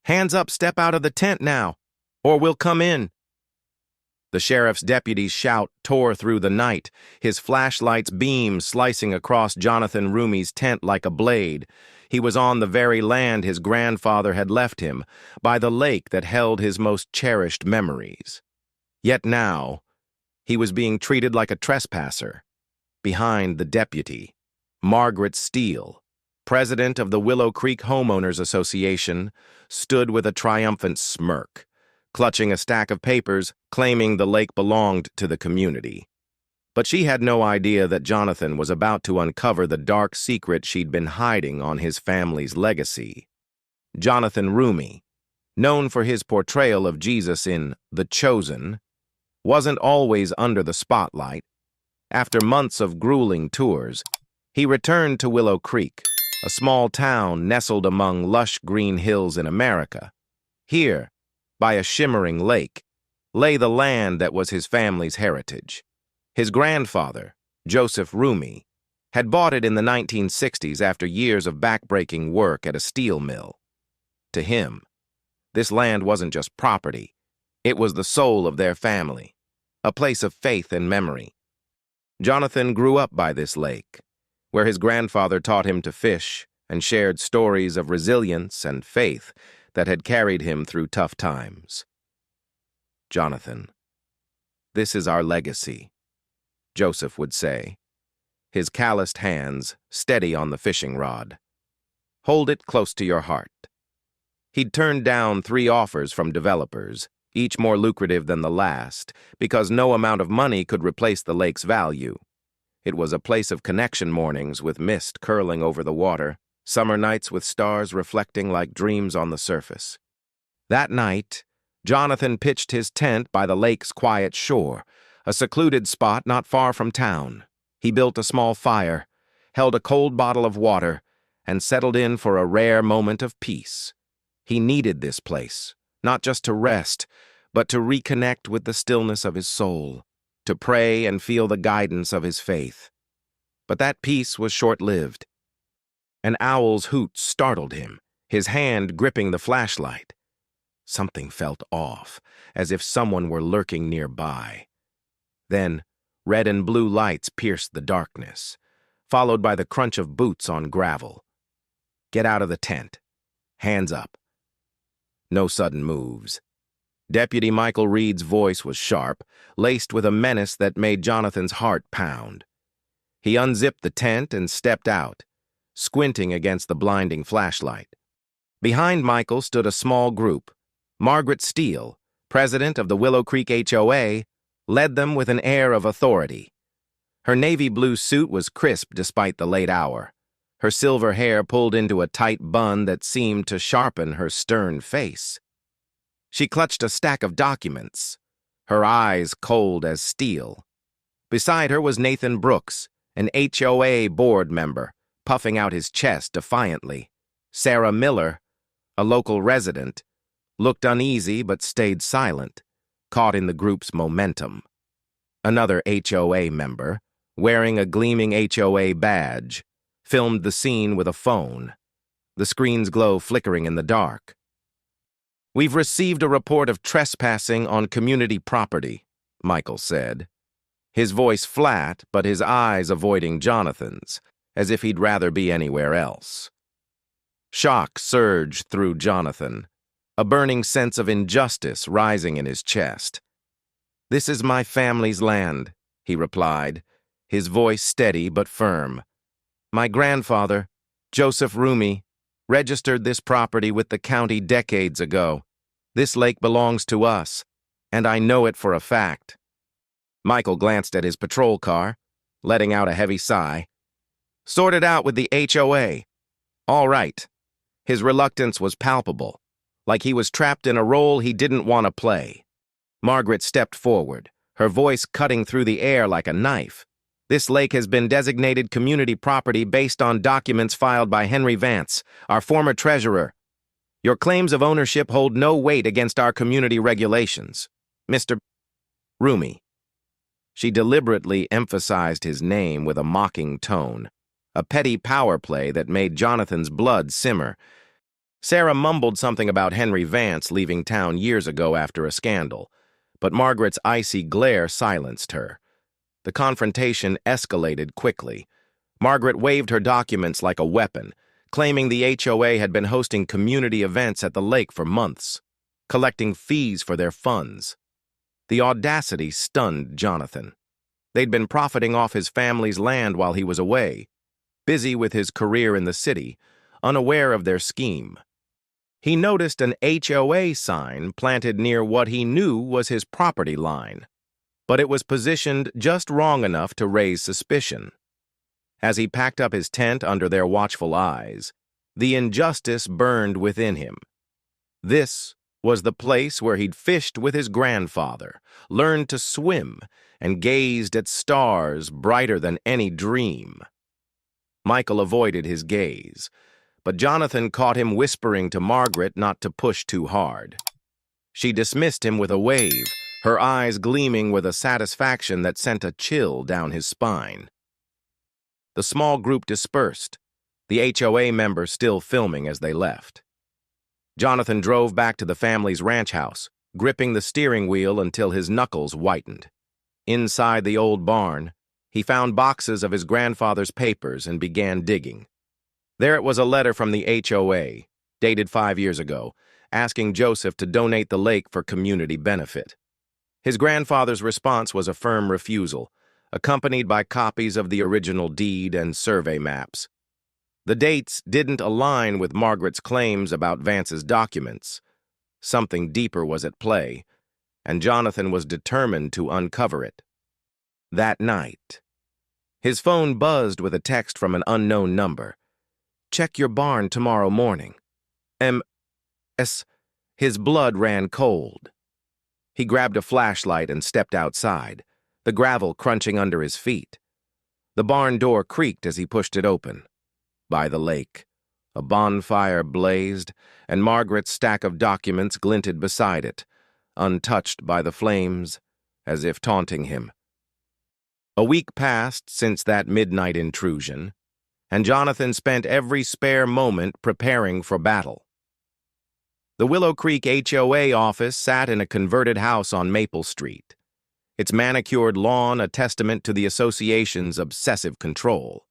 Hands up, step out of the tent now, or we'll come in. The sheriff's deputy's shout tore through the night, his flashlight's beam slicing across Jonathan Roumie's tent like a blade. He was on the very land his grandfather had left him, by the lake that held his most cherished memories. Yet now, he was being treated like a trespasser. Behind the deputy, Margaret Steele, president of the Willow Creek Homeowners Association, stood with a triumphant smirk, clutching a stack of papers claiming the lake belonged to the community. But she had no idea that Jonathan was about to uncover the dark secret she'd been hiding on his family's legacy. Jonathan Roumie, known for his portrayal of Jesus in The Chosen, wasn't always under the spotlight. After months of grueling tours, he returned to Willow Creek, a small town nestled among lush green hills in America. Here, by a shimmering lake, lay the land that was his family's heritage. His grandfather, Joseph Roumie, had bought it in the 1960s after years of backbreaking work at a steel mill. To him, this land wasn't just property, it was the soul of their family, a place of faith and memory. Jonathan grew up by this lake, where his grandfather taught him to fish and shared stories of resilience and faith that had carried him through tough times. Jonathan, this is our legacy, Joseph would say, his calloused hands steady on the fishing rod. Hold it close to your heart. He'd turned down 3 offers from developers, each more lucrative than the last, because no amount of money could replace the lake's value. It was a place of connection mornings with mist curling over the water, summer nights with stars reflecting like dreams on the surface. That night, Jonathan pitched his tent by the lake's quiet shore, a secluded spot not far from town. He built a small fire, held a cold bottle of water, and settled in for a rare moment of peace. He needed this place, not just to rest, but to reconnect with the stillness of his soul, to pray and feel the guidance of his faith. But that peace was short-lived. An owl's hoot startled him, his hand gripping the flashlight. Something felt off, as if someone were lurking nearby. Then, red and blue lights pierced the darkness, followed by the crunch of boots on gravel. Get out of the tent. Hands up. No sudden moves. Deputy Michael Reed's voice was sharp, laced with a menace that made Jonathan's heart pound. He unzipped the tent and stepped out, squinting against the blinding flashlight. Behind Michael stood a small group. Margaret Steele, president of the Willow Creek HOA, led them with an air of authority. Her navy blue suit was crisp despite the late hour, her silver hair pulled into a tight bun that seemed to sharpen her stern face. She clutched a stack of documents, her eyes cold as steel. Beside her was Nathan Brooks, an HOA board member, puffing out his chest defiantly. Sarah Miller, a local resident, looked uneasy but stayed silent, caught in the group's momentum. Another HOA member, wearing a gleaming HOA badge, filmed the scene with a phone, the screen's glow flickering in the dark. "We've received a report of trespassing on community property," Michael said, his voice flat but his eyes avoiding Jonathan's, as if he'd rather be anywhere else. Shock surged through Jonathan, a burning sense of injustice rising in his chest. "This is my family's land," he replied, his voice steady but firm. "My grandfather, Joseph Roumie, registered this property with the county decades ago. This lake belongs to us, and I know it for a fact." Michael glanced at his patrol car, letting out a heavy sigh. "Sort it out with the HOA. All right." His reluctance was palpable, like he was trapped in a role he didn't want to play. Margaret stepped forward, her voice cutting through the air like a knife. "This lake has been designated community property based on documents filed by Henry Vance, our former treasurer. Your claims of ownership hold no weight against our community regulations. Mr. Roumie." She deliberately emphasized his name with a mocking tone, a petty power play that made Jonathan's blood simmer. Sarah mumbled something about Henry Vance leaving town years ago after a scandal, but Margaret's icy glare silenced her. The confrontation escalated quickly. Margaret waved her documents like a weapon, claiming the HOA had been hosting community events at the lake for months, collecting fees for their funds. The audacity stunned Jonathan. They'd been profiting off his family's land while he was away, busy with his career in the city, unaware of their scheme. He noticed an HOA sign planted near what he knew was his property line, but it was positioned just wrong enough to raise suspicion. As he packed up his tent under their watchful eyes, the injustice burned within him. This was the place where he'd fished with his grandfather, learned to swim, and gazed at stars brighter than any dream. Michael avoided his gaze, but Jonathan caught him whispering to Margaret not to push too hard. She dismissed him with a wave, her eyes gleaming with a satisfaction that sent a chill down his spine. The small group dispersed, the HOA members still filming as they left. Jonathan drove back to the family's ranch house, gripping the steering wheel until his knuckles whitened. Inside the old barn, he found boxes of his grandfather's papers and began digging. There it was, a letter from the HOA, dated 5 years ago, asking Joseph to donate the lake for community benefit. His grandfather's response was a firm refusal, accompanied by copies of the original deed and survey maps. The dates didn't align with Margaret's claims about Vance's documents. Something deeper was at play, and Jonathan was determined to uncover it. That night, his phone buzzed with a text from an unknown number. "Check your barn tomorrow morning. M.S." His blood ran cold. He grabbed a flashlight and stepped outside, the gravel crunching under his feet. The barn door creaked as he pushed it open. By the lake, a bonfire blazed, and Margaret's stack of documents glinted beside it, untouched by the flames, as if taunting him. A week passed since that midnight intrusion, and Jonathan spent every spare moment preparing for battle. The Willow Creek HOA office sat in a converted house on Maple Street, its manicured lawn a testament to the association's obsessive control.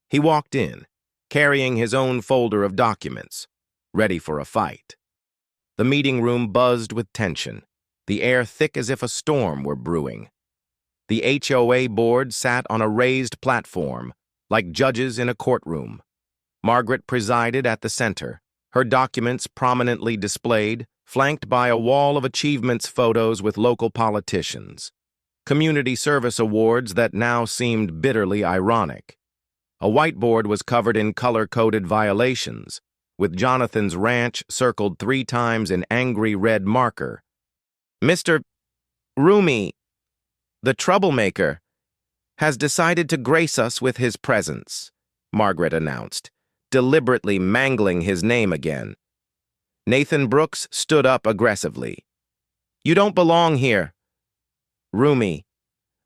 He walked in, carrying his own folder of documents, ready for a fight. The meeting room buzzed with tension, the air thick as if a storm were brewing. The HOA board sat on a raised platform, like judges in a courtroom. Margaret presided at the center, her documents prominently displayed, flanked by a wall of achievements photos with local politicians. Community service awards that now seemed bitterly ironic. A whiteboard was covered in color-coded violations, with Jonathan's ranch circled 3 times in angry red marker. "Mr. Roumie, the troublemaker, has decided to grace us with his presence," Margaret announced, deliberately mangling his name again. Nathan Brooks stood up aggressively. "You don't belong here. Roumie,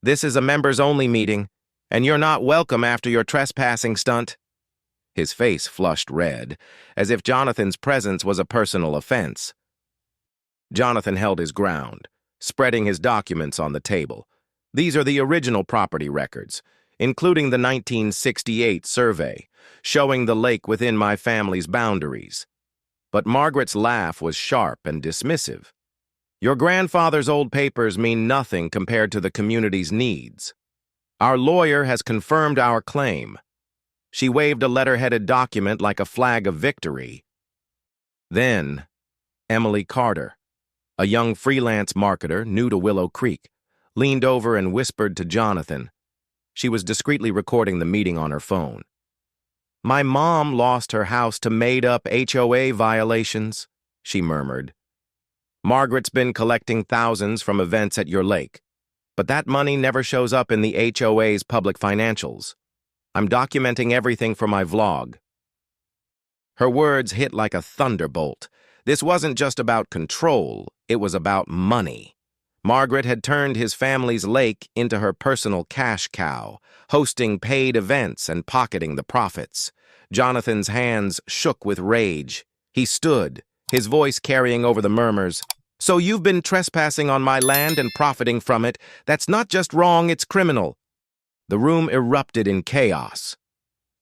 this is a members-only meeting, and you're not welcome after your trespassing stunt." His face flushed red, as if Jonathan's presence was a personal offense. Jonathan held his ground, spreading his documents on the table. "These are the original property records, including the 1968 survey, showing the lake within my family's boundaries." But Margaret's laugh was sharp and dismissive. "Your grandfather's old papers mean nothing compared to the community's needs. Our lawyer has confirmed our claim." She waved a letter-headed document like a flag of victory. Then, Emily Carter, a young freelance marketer new to Willow Creek, leaned over and whispered to Jonathan. She was discreetly recording the meeting on her phone. "My mom lost her house to made-up HOA violations," she murmured. "Margaret's been collecting thousands from events at your lake, but that money never shows up in the HOA's public financials. I'm documenting everything for my vlog." Her words hit like a thunderbolt. This wasn't just about control, it was about money. Margaret had turned his family's lake into her personal cash cow, hosting paid events and pocketing the profits. Jonathan's hands shook with rage. He stood, his voice carrying over the murmurs. "So you've been trespassing on my land and profiting from it. That's not just wrong, it's criminal." The room erupted in chaos.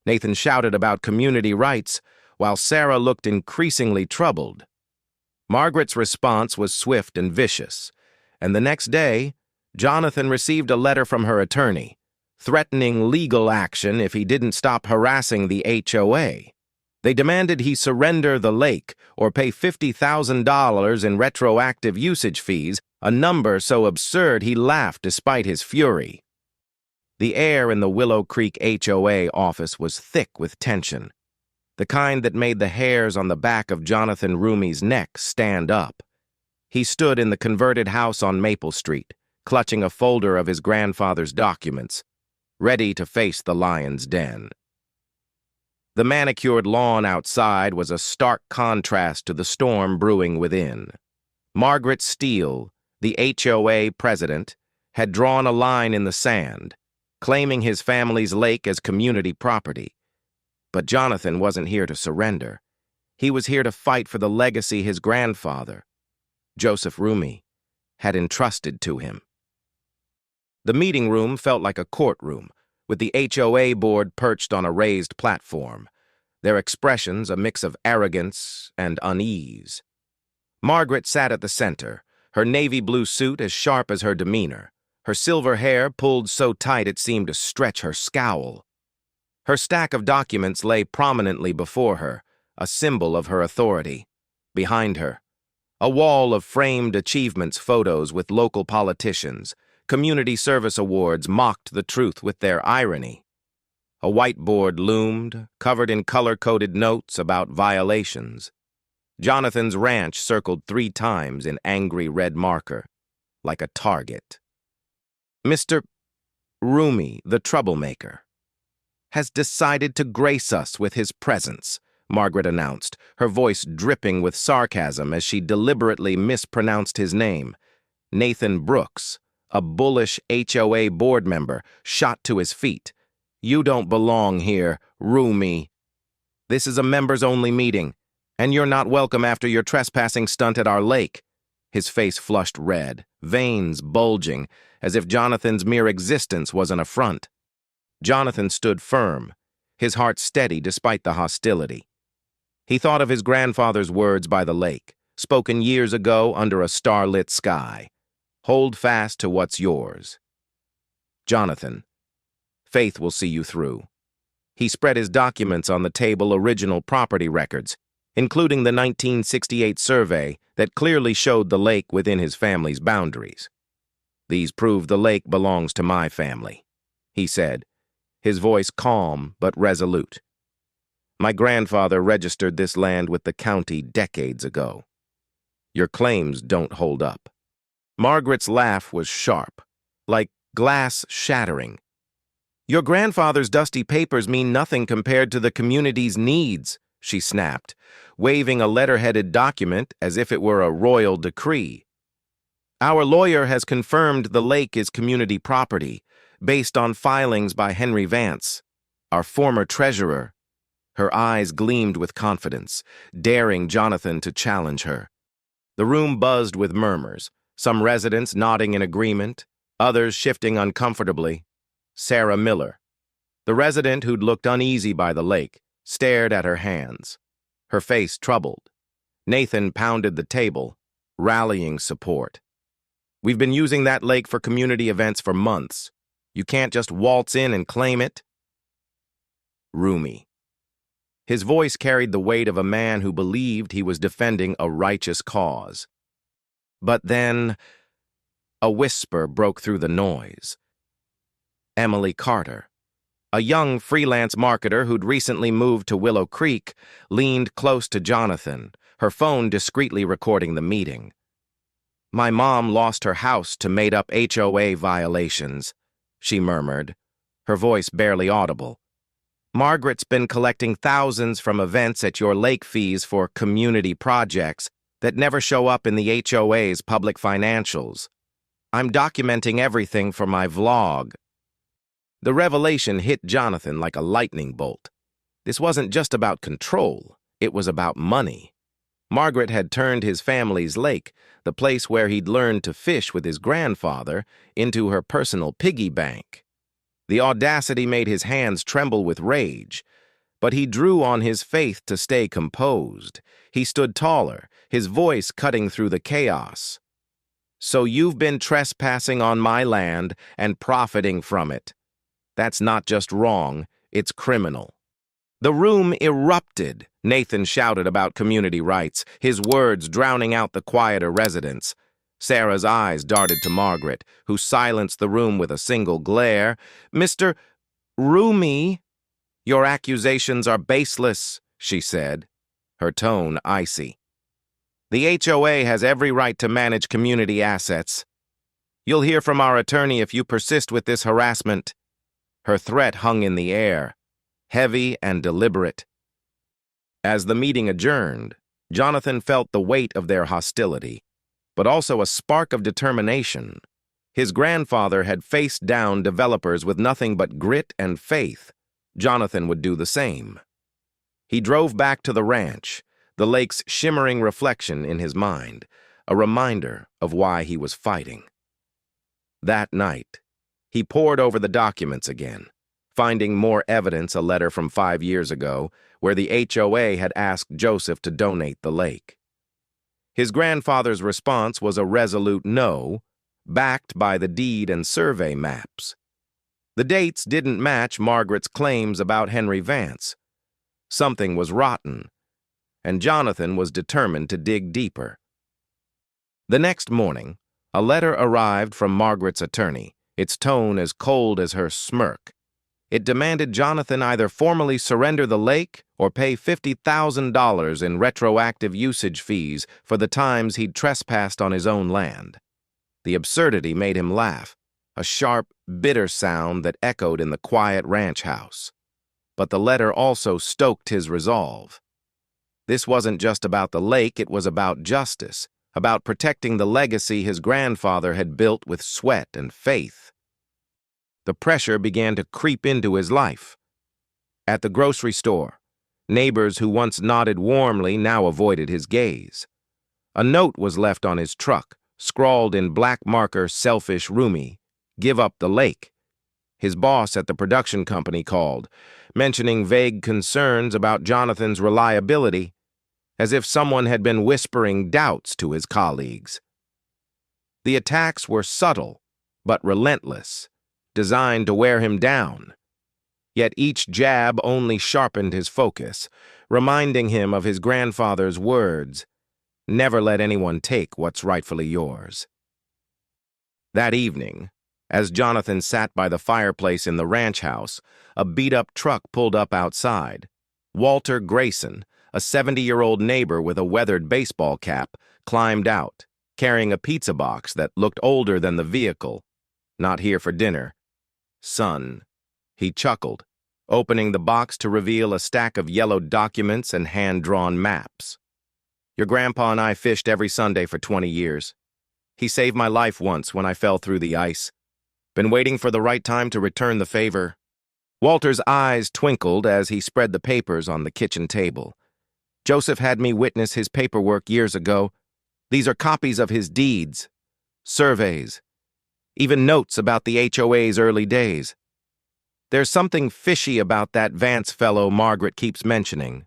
Nathan shouted about community rights, while Sarah looked increasingly troubled. Margaret's response was swift and vicious, and the next day, Jonathan received a letter from her attorney, threatening legal action if he didn't stop harassing the HOA. They demanded he surrender the lake or pay $50,000 in retroactive usage fees, a number so absurd he laughed despite his fury. The air in the Willow Creek HOA office was thick with tension, the kind that made the hairs on the back of Jonathan Roumie's neck stand up. He stood in the converted house on Maple Street, clutching a folder of his grandfather's documents, ready to face the lion's den. The manicured lawn outside was a stark contrast to the storm brewing within. Margaret Steele, the HOA president, had drawn a line in the sand, claiming his family's lake as community property. But Jonathan wasn't here to surrender. He was here to fight for the legacy his grandfather, Joseph Roumie, had entrusted to him. The meeting room felt like a courtroom, with the HOA board perched on a raised platform, their expressions a mix of arrogance and unease. Margaret sat at the center, her navy blue suit as sharp as her demeanor, her silver hair pulled so tight it seemed to stretch her scowl. Her stack of documents lay prominently before her, a symbol of her authority. Behind her, a wall of framed achievements photos with local politicians, community service awards mocked the truth with their irony. A whiteboard loomed, covered in color-coded notes about violations. Jonathan's ranch circled 3 times in angry red marker, like a target. Mr. Roumie, the troublemaker, has decided to grace us with his presence, Margaret announced, her voice dripping with sarcasm as she deliberately mispronounced his name. Nathan Brooks, a bullish HOA board member, shot to his feet. "You don't belong here, Roumie. This is a members-only meeting, and you're not welcome after your trespassing stunt at our lake." His face flushed red, veins bulging, as if Jonathan's mere existence was an affront. Jonathan stood firm, his heart steady despite the hostility. He thought of his grandfather's words by the lake, spoken years ago under a starlit sky. "Hold fast to what's yours." "Jonathan, faith will see you through." He spread his documents on the table, original property records, including the 1968 survey that clearly showed the lake within his family's boundaries. "These prove the lake belongs to my family," he said, his voice calm but resolute. "My grandfather registered this land with the county decades ago. Your claims don't hold up." Margaret's laugh was sharp, like glass shattering. "Your grandfather's dusty papers mean nothing compared to the community's needs," she snapped, waving a letter-headed document as if it were a royal decree. "Our lawyer has confirmed the lake is community property, based on filings by Henry Vance, our former treasurer." Her eyes gleamed with confidence, daring Jonathan to challenge her. The room buzzed with murmurs, some residents nodding in agreement, others shifting uncomfortably. Sarah Miller, the resident who'd looked uneasy by the lake, stared at her hands, her face troubled. Nathan pounded the table, rallying support. "We've been using that lake for community events for months. You can't just waltz in and claim it." Roumie. His voice carried the weight of a man who believed he was defending a righteous cause. But then, a whisper broke through the noise. Emily Carter, a young freelance marketer who'd recently moved to Willow Creek, leaned close to Jonathan, her phone discreetly recording the meeting. "My mom lost her house to made-up HOA violations," she murmured, her voice barely audible. "Margaret's been collecting thousands from events at your lake fees for community projects that never show up in the HOA's public financials. I'm documenting everything for my vlog." The revelation hit Jonathan like a lightning bolt. This wasn't just about control, it was about money. Margaret had turned his family's lake, the place where he'd learned to fish with his grandfather, into her personal piggy bank. The audacity made his hands tremble with rage, but he drew on his faith to stay composed. He stood taller, his voice cutting through the chaos. "So you've been trespassing on my land and profiting from it. That's not just wrong, it's criminal." The room erupted. Nathan shouted about community rights, his words drowning out the quieter residents. Sarah's eyes darted to Margaret, who silenced the room with a single glare. "Mr. Roumie, your accusations are baseless," she said, her tone icy. "The HOA has every right to manage community assets. You'll hear from our attorney if you persist with this harassment." Her threat hung in the air, heavy and deliberate. As the meeting adjourned, Jonathan felt the weight of their hostility, but also a spark of determination. His grandfather had faced down developers with nothing but grit and faith. Jonathan would do the same. He drove back to the ranch, the lake's shimmering reflection in his mind, a reminder of why he was fighting. That night, he pored over the documents again, finding more evidence, a letter from 5 years ago, where the HOA had asked Joseph to donate the lake. His grandfather's response was a resolute no, backed by the deed and survey maps. The dates didn't match Margaret's claims about Henry Vance. Something was rotten, and Jonathan was determined to dig deeper. The next morning, a letter arrived from Margaret's attorney, its tone as cold as her smirk. It demanded Jonathan either formally surrender the lake or pay $50,000 in retroactive usage fees for the times he'd trespassed on his own land. The absurdity made him laugh, a sharp, bitter sound that echoed in the quiet ranch house. But the letter also stoked his resolve. This wasn't just about the lake, it was about justice, about protecting the legacy his grandfather had built with sweat and faith. The pressure began to creep into his life. At the grocery store, neighbors who once nodded warmly now avoided his gaze. A note was left on his truck, scrawled in black marker, "Selfish Roumie, give up the lake." His boss at the production company called, mentioning vague concerns about Jonathan's reliability, as if someone had been whispering doubts to his colleagues. The attacks were subtle, but relentless, designed to wear him down. Yet each jab only sharpened his focus, reminding him of his grandfather's words, "Never let anyone take what's rightfully yours." That evening, as Jonathan sat by the fireplace in the ranch house, a beat-up truck pulled up outside. Walter Grayson, a 70-year-old neighbor with a weathered baseball cap, climbed out, carrying a pizza box that looked older than the vehicle. "Not here for dinner, son," he chuckled, opening the box to reveal a stack of yellowed documents and hand-drawn maps. "Your grandpa and I fished every Sunday for 20 years. He saved my life once when I fell through the ice. Been waiting for the right time to return the favor." Walter's eyes twinkled as he spread the papers on the kitchen table. "Joseph had me witness his paperwork years ago. These are copies of his deeds, surveys, even notes about the HOA's early days. There's something fishy about that Vance fellow Margaret keeps mentioning."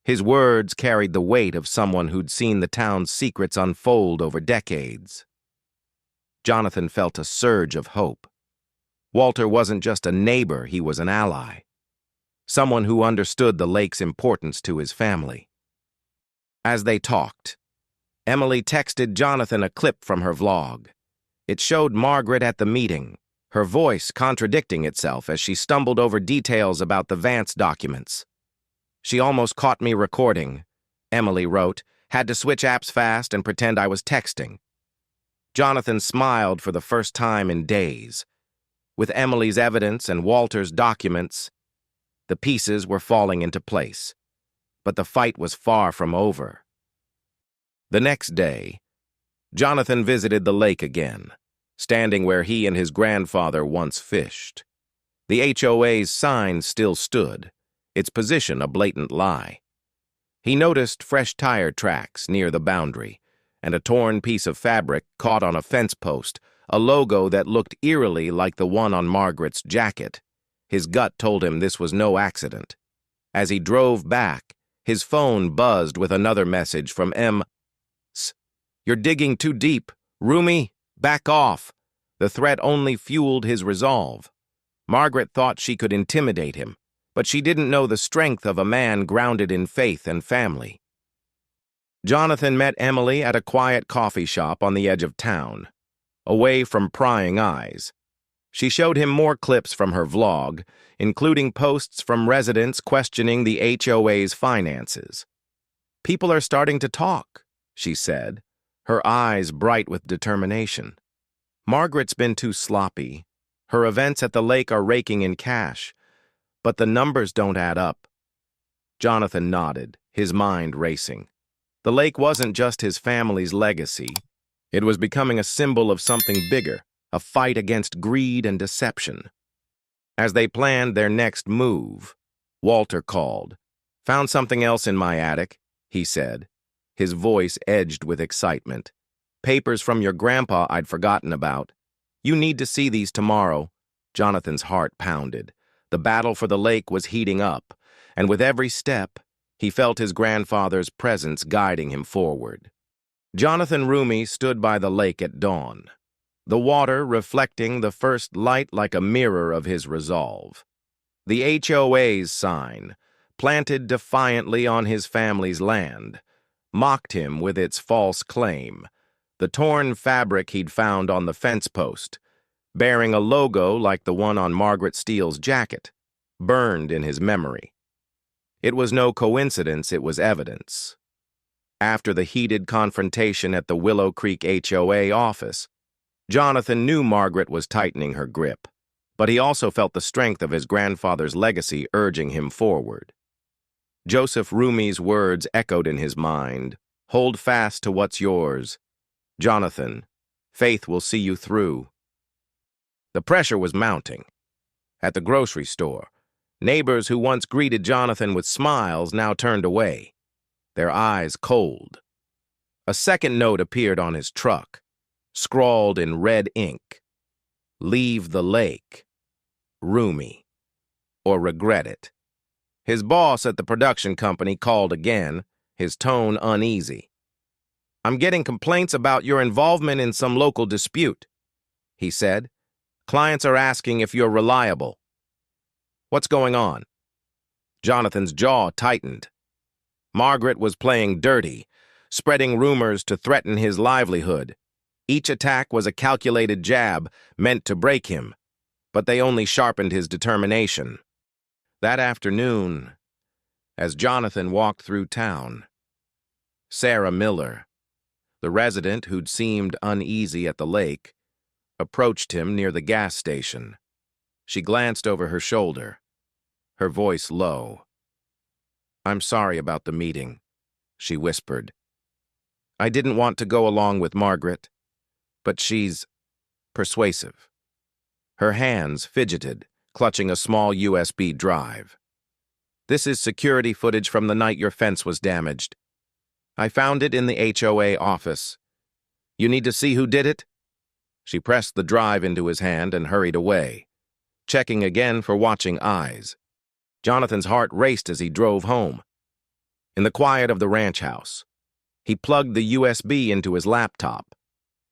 His words carried the weight of someone who'd seen the town's secrets unfold over decades. Jonathan felt a surge of hope. Walter wasn't just a neighbor, he was an ally. Someone who understood the lake's importance to his family. As they talked, Emily texted Jonathan a clip from her vlog. It showed Margaret at the meeting, her voice contradicting itself as she stumbled over details about the Vance documents. "She almost caught me recording," Emily wrote, "had to switch apps fast and pretend I was texting." Jonathan smiled for the first time in days. With Emily's evidence and Walter's documents, the pieces were falling into place. But the fight was far from over. The next day, Jonathan visited the lake again, standing where he and his grandfather once fished. The HOA's sign still stood, its position a blatant lie. He noticed fresh tire tracks near the boundary, and a torn piece of fabric caught on a fence post, a logo that looked eerily like the one on Margaret's jacket. His gut told him this was no accident. As he drove back, his phone buzzed with another message from M. "You're digging too deep. Roumie, back off." The threat only fueled his resolve. Margaret thought she could intimidate him, but she didn't know the strength of a man grounded in faith and family. Jonathan met Emily at a quiet coffee shop on the edge of town, away from prying eyes. She showed him more clips from her vlog, including posts from residents questioning the HOA's finances. "People are starting to talk," she said, her eyes bright with determination. "Margaret's been too sloppy. Her events at the lake are raking in cash, but the numbers don't add up." Jonathan nodded, his mind racing. The lake wasn't just his family's legacy. It was becoming a symbol of something bigger, a fight against greed and deception. As they planned their next move, Walter called. "Found something else in my attic," he said, his voice edged with excitement. "Papers from your grandpa I'd forgotten about. You need to see these tomorrow." Jonathan's heart pounded. The battle for the lake was heating up, and with every step, he felt his grandfather's presence guiding him forward. Jonathan Roumie stood by the lake at dawn, the water reflecting the first light like a mirror of his resolve. The HOA's sign, planted defiantly on his family's land, mocked him with its false claim, the torn fabric he'd found on the fence post, bearing a logo like the one on Margaret Steele's jacket, burned in his memory. It was no coincidence, it was evidence. After the heated confrontation at the Willow Creek HOA office, Jonathan knew Margaret was tightening her grip, but he also felt the strength of his grandfather's legacy urging him forward. Joseph Roumie's words echoed in his mind, "Hold fast to what's yours. Jonathan, faith will see you through." The pressure was mounting. At the grocery store, neighbors who once greeted Jonathan with smiles now turned away, their eyes cold. A second note appeared on his truck, scrawled in red ink. "Leave the lake. Roumie. Or regret it." His boss at the production company called again, his tone uneasy. "I'm getting complaints about your involvement in some local dispute," he said. "Clients are asking if you're reliable." "What's going on?" Jonathan's jaw tightened. Margaret was playing dirty, spreading rumors to threaten his livelihood. Each attack was a calculated jab meant to break him, but they only sharpened his determination. That afternoon, as Jonathan walked through town, Sarah Miller, the resident who'd seemed uneasy at the lake, approached him near the gas station. She glanced over her shoulder, her voice low. "I'm sorry about the meeting," she whispered. "I didn't want to go along with Margaret, but she's persuasive." Her hands fidgeted, clutching a small USB drive. "This is security footage from the night your fence was damaged. I found it in the HOA office. You need to see who did it?" She pressed the drive into his hand and hurried away, checking again for watching eyes. Jonathan's heart raced as he drove home. In the quiet of the ranch house, he plugged the USB into his laptop.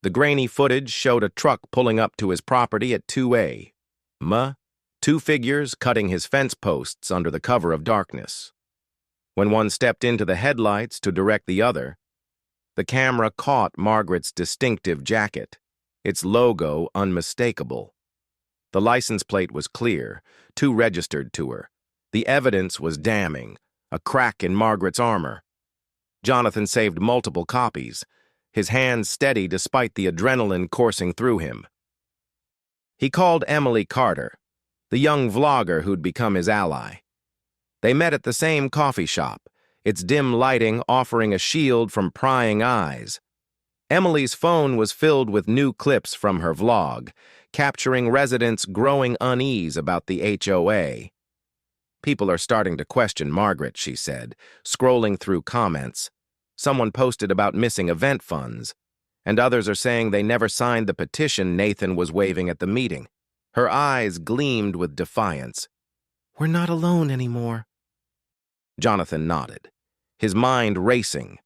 The grainy footage showed a truck pulling up to his property at 2 a.m., two figures cutting his fence posts under the cover of darkness. When one stepped into the headlights to direct the other, the camera caught Margaret's distinctive jacket, its logo unmistakable. The license plate was clear, too registered to her. The evidence was damning, a crack in Margaret's armor. Jonathan saved multiple copies, his hands steady despite the adrenaline coursing through him. He called Emily Carter, the young vlogger who'd become his ally. They met at the same coffee shop, its dim lighting offering a shield from prying eyes. Emily's phone was filled with new clips from her vlog, capturing residents' growing unease about the HOA. People are starting to question Margaret, she said, scrolling through comments. Someone posted about missing event funds, and others are saying they never signed the petition Nathan was waving at the meeting. Her eyes gleamed with defiance. "We're not alone anymore." Jonathan nodded, his mind racing.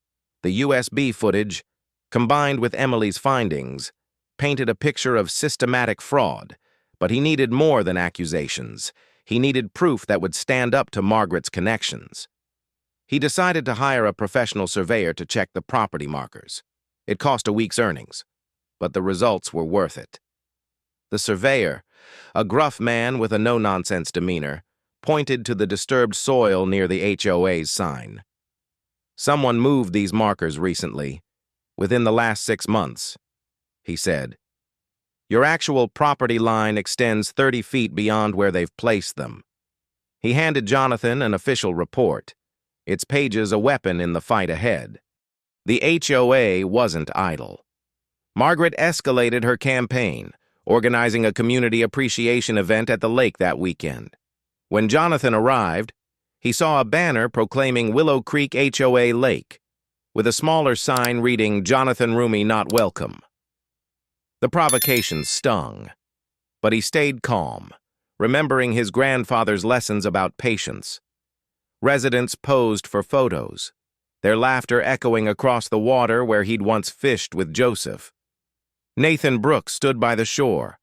The USB footage, combined with Emily's findings, painted a picture of systematic fraud, but he needed more than accusations. He needed proof that would stand up to Margaret's connections. He decided to hire a professional surveyor to check the property markers. It cost a week's earnings, but the results were worth it. The surveyor, a gruff man with a no-nonsense demeanor, pointed to the disturbed soil near the HOA's sign. "Someone moved these markers recently, within the last 6 months," he said. "Your actual property line extends 30 feet beyond where they've placed them." He handed Jonathan an official report, its pages a weapon in the fight ahead. The HOA wasn't idle. Margaret escalated her campaign, organizing a community appreciation event at the lake that weekend. When Jonathan arrived, he saw a banner proclaiming Willow Creek HOA Lake, with a smaller sign reading "Jonathan Roumie not welcome." The provocation stung, but he stayed calm, remembering his grandfather's lessons about patience. Residents posed for photos, their laughter echoing across the water where he'd once fished with Joseph. Nathan Brooks stood by the shore,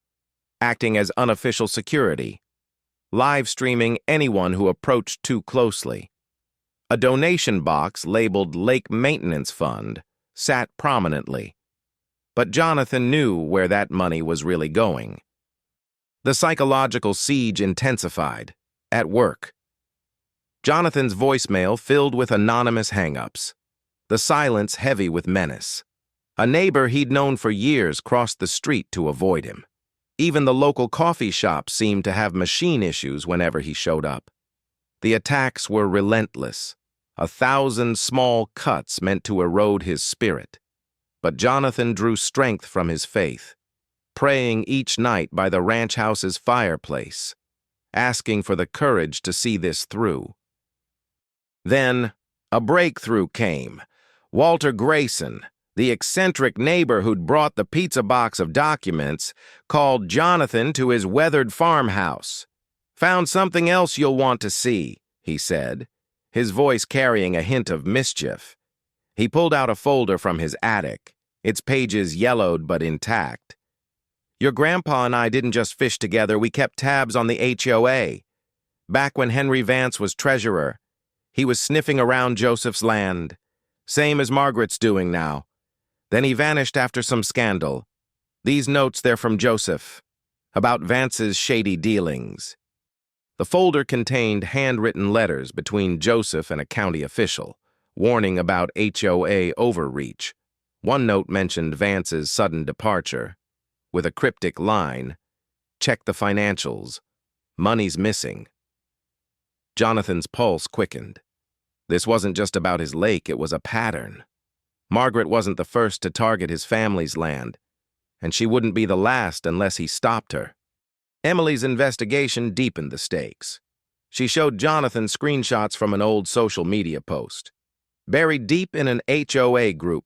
acting as unofficial security, live streaming anyone who approached too closely. A donation box labeled Lake Maintenance Fund sat prominently, but Jonathan knew where that money was really going. The psychological siege intensified, at work. Jonathan's voicemail filled with anonymous hang-ups, the silence heavy with menace. A neighbor he'd known for years crossed the street to avoid him. Even the local coffee shop seemed to have machine issues whenever he showed up. The attacks were relentless, 1,000 small cuts meant to erode his spirit. But Jonathan drew strength from his faith, praying each night by the ranch house's fireplace, asking for the courage to see this through. Then, a breakthrough came. Walter Grayson, the eccentric neighbor who'd brought the pizza box of documents, called Jonathan to his weathered farmhouse. "Found something else you'll want to see," he said, his voice carrying a hint of mischief. He pulled out a folder from his attic, its pages yellowed but intact. "Your grandpa and I didn't just fish together, we kept tabs on the HOA. Back when Henry Vance was treasurer, he was sniffing around Joseph's land, same as Margaret's doing now. Then he vanished after some scandal. These notes, they're from Joseph, about Vance's shady dealings." The folder contained handwritten letters between Joseph and a county official, warning about HOA overreach. One note mentioned Vance's sudden departure, with a cryptic line, "Check the financials. Money's missing." Jonathan's pulse quickened. This wasn't just about his lake, it was a pattern. Margaret wasn't the first to target his family's land, and she wouldn't be the last unless he stopped her. Emily's investigation deepened the stakes. She showed Jonathan screenshots from an old social media post. Buried deep in an HOA group,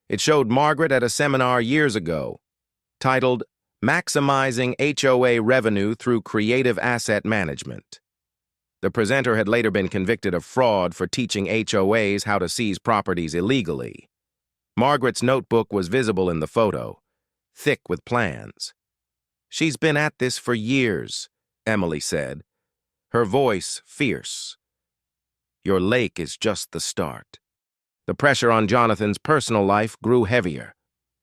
it showed Margaret at a seminar years ago, titled "Maximizing HOA Revenue Through Creative Asset Management." The presenter had later been convicted of fraud for teaching HOAs how to seize properties illegally. Margaret's notebook was visible in the photo, thick with plans. "She's been at this for years," Emily said, her voice fierce. "Your lake is just the start." The pressure on Jonathan's personal life grew heavier.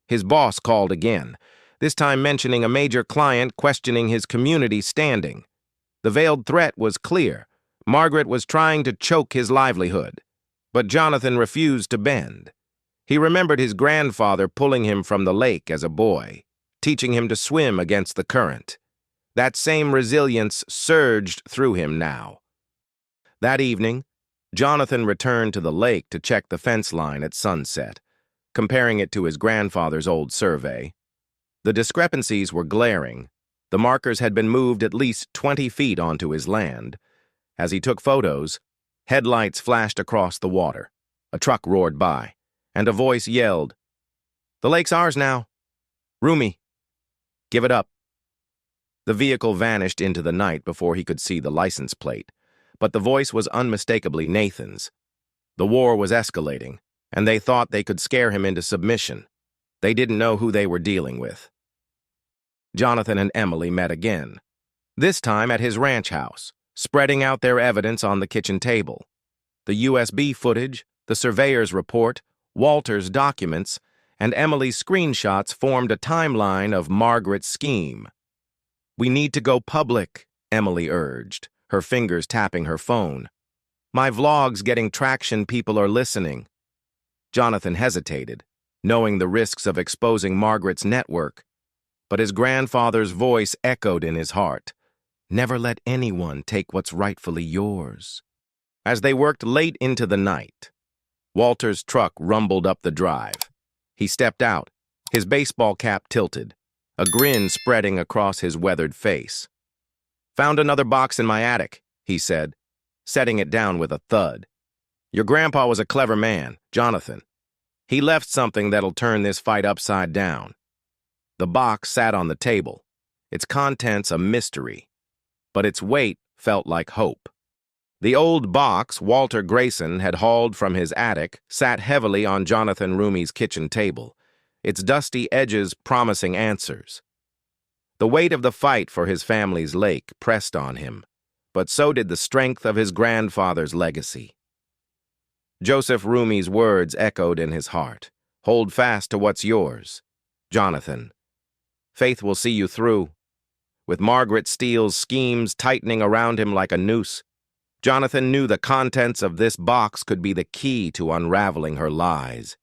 His boss called again, this time mentioning a major client questioning his community standing. The veiled threat was clear. Margaret was trying to choke his livelihood. But Jonathan refused to bend. He remembered his grandfather pulling him from the lake as a boy, teaching him to swim against the current. That same resilience surged through him now. That evening, Jonathan returned to the lake to check the fence line at sunset, comparing it to his grandfather's old survey. The discrepancies were glaring. The markers had been moved at least 20 feet onto his land, As he took photos, headlights flashed across the water. A truck roared by, and a voice yelled, "The lake's ours now. Roumie, give it up." The vehicle vanished into the night before he could see the license plate, but the voice was unmistakably Nathan's. The war was escalating, and they thought they could scare him into submission. They didn't know who they were dealing with. Jonathan and Emily met again, this time at his ranch house, spreading out their evidence on the kitchen table. The USB footage, the surveyor's report, Walter's documents, and Emily's screenshots formed a timeline of Margaret's scheme. "We need to go public," Emily urged, her fingers tapping her phone. "My vlog's getting traction, people are listening." Jonathan hesitated, knowing the risks of exposing Margaret's network, but his grandfather's voice echoed in his heart. "Never let anyone take what's rightfully yours." As they worked late into the night, Walter's truck rumbled up the drive. He stepped out, his baseball cap tilted, a grin spreading across his weathered face. "Found another box in my attic," he said, setting it down with a thud. "Your grandpa was a clever man, Jonathan. He left something that'll turn this fight upside down." The box sat on the table, its contents a mystery, but its weight felt like hope. The old box Walter Grayson had hauled from his attic sat heavily on Jonathan Roumie's kitchen table, its dusty edges promising answers. The weight of the fight for his family's lake pressed on him, but so did the strength of his grandfather's legacy. Joseph Roumie's words echoed in his heart. "Hold fast to what's yours, Jonathan. Faith will see you through." With Margaret Steele's schemes tightening around him like a noose, Jonathan knew the contents of this box could be the key to unraveling her lies.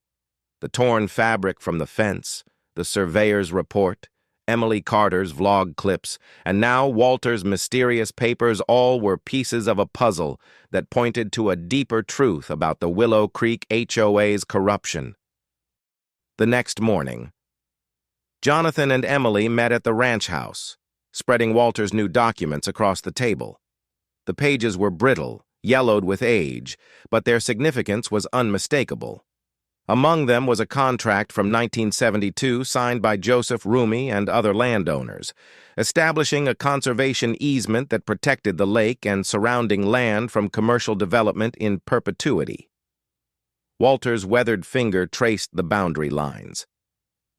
The torn fabric from the fence, the surveyor's report, Emily Carter's vlog clips, and now Walter's mysterious papers all were pieces of a puzzle that pointed to a deeper truth about the Willow Creek HOA's corruption. The next morning, Jonathan and Emily met at the ranch house, spreading Walter's new documents across the table. The pages were brittle, yellowed with age, but their significance was unmistakable. Among them was a contract from 1972 signed by Joseph Roumie and other landowners, establishing a conservation easement that protected the lake and surrounding land from commercial development in perpetuity. Walter's weathered finger traced the boundary lines.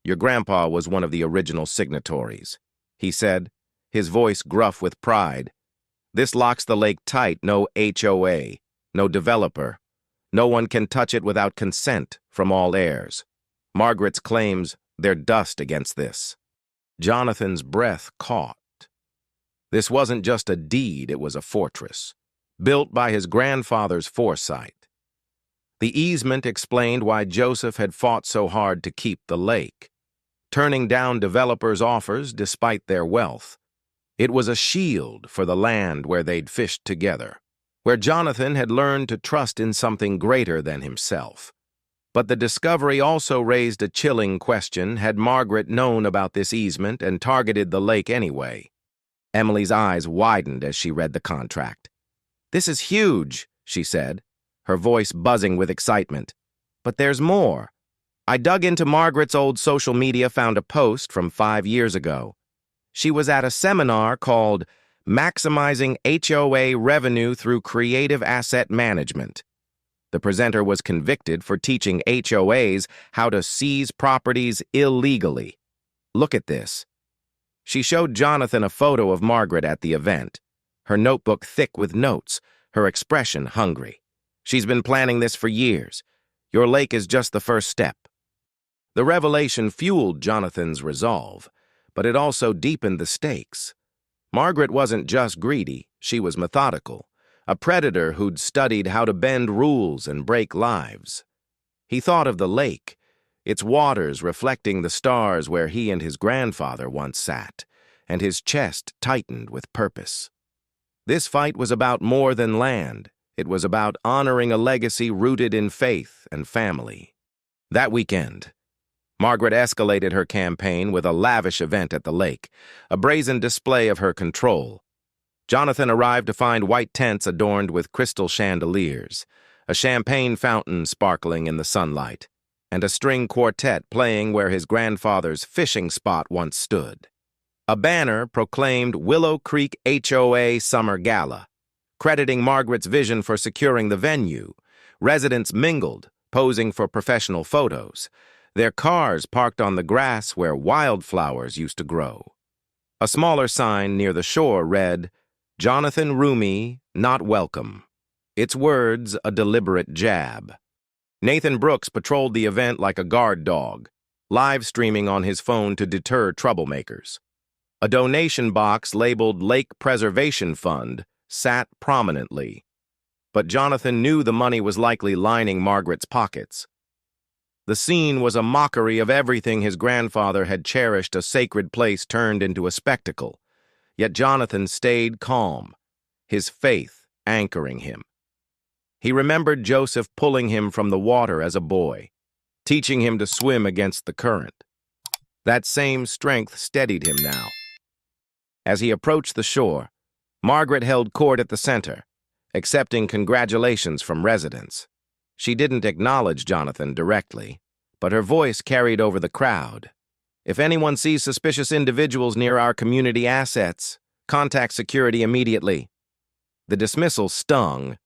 "Your grandpa was one of the original signatories," he said, his voice gruff with pride. "This locks the lake tight, no HOA, no developer. No one can touch it without consent from all heirs. Margaret's claims, they're dust against this." Jonathan's breath caught. This wasn't just a deed, it was a fortress, built by his grandfather's foresight. The easement explained why Joseph had fought so hard to keep the lake, turning down developers' offers despite their wealth. It was a shield for the land where they'd fished together, where Jonathan had learned to trust in something greater than himself. But the discovery also raised a chilling question: had Margaret known about this easement and targeted the lake anyway? Emily's eyes widened as she read the contract. "This is huge," she said, her voice buzzing with excitement. "But there's more. I dug into Margaret's old social media, found a post from 5 years ago. She was at a seminar called Maximizing HOA Revenue Through Creative Asset Management. The presenter was convicted for teaching HOAs how to seize properties illegally. Look at this." She showed Jonathan a photo of Margaret at the event, her notebook thick with notes, her expression hungry. "She's been planning this for years. Your lake is just the first step." The revelation fueled Jonathan's resolve, but it also deepened the stakes. Margaret wasn't just greedy, she was methodical, a predator who'd studied how to bend rules and break lives. He thought of the lake, its waters reflecting the stars where he and his grandfather once sat, and his chest tightened with purpose. This fight was about more than land. It was about honoring a legacy rooted in faith and family. That weekend, Margaret escalated her campaign with a lavish event at the lake, a brazen display of her control. Jonathan arrived to find white tents adorned with crystal chandeliers, a champagne fountain sparkling in the sunlight, and a string quartet playing where his grandfather's fishing spot once stood. A banner proclaimed Willow Creek HOA Summer Gala, crediting Margaret's vision for securing the venue. Residents mingled, posing for professional photos, their cars parked on the grass where wildflowers used to grow. A smaller sign near the shore read, "Jonathan Roumie, not welcome." Its words a deliberate jab. Nathan Brooks patrolled the event like a guard dog, live streaming on his phone to deter troublemakers. A donation box labeled Lake Preservation Fund sat prominently, but Jonathan knew the money was likely lining Margaret's pockets. The scene was a mockery of everything his grandfather had cherished. A sacred place turned into a spectacle, yet Jonathan stayed calm, his faith anchoring him. He remembered Joseph pulling him from the water as a boy, teaching him to swim against the current. That same strength steadied him now. As he approached the shore, Margaret held court at the center, accepting congratulations from residents. She didn't acknowledge Jonathan directly, but her voice carried over the crowd. "If anyone sees suspicious individuals near our community assets, contact security immediately." The dismissal stung,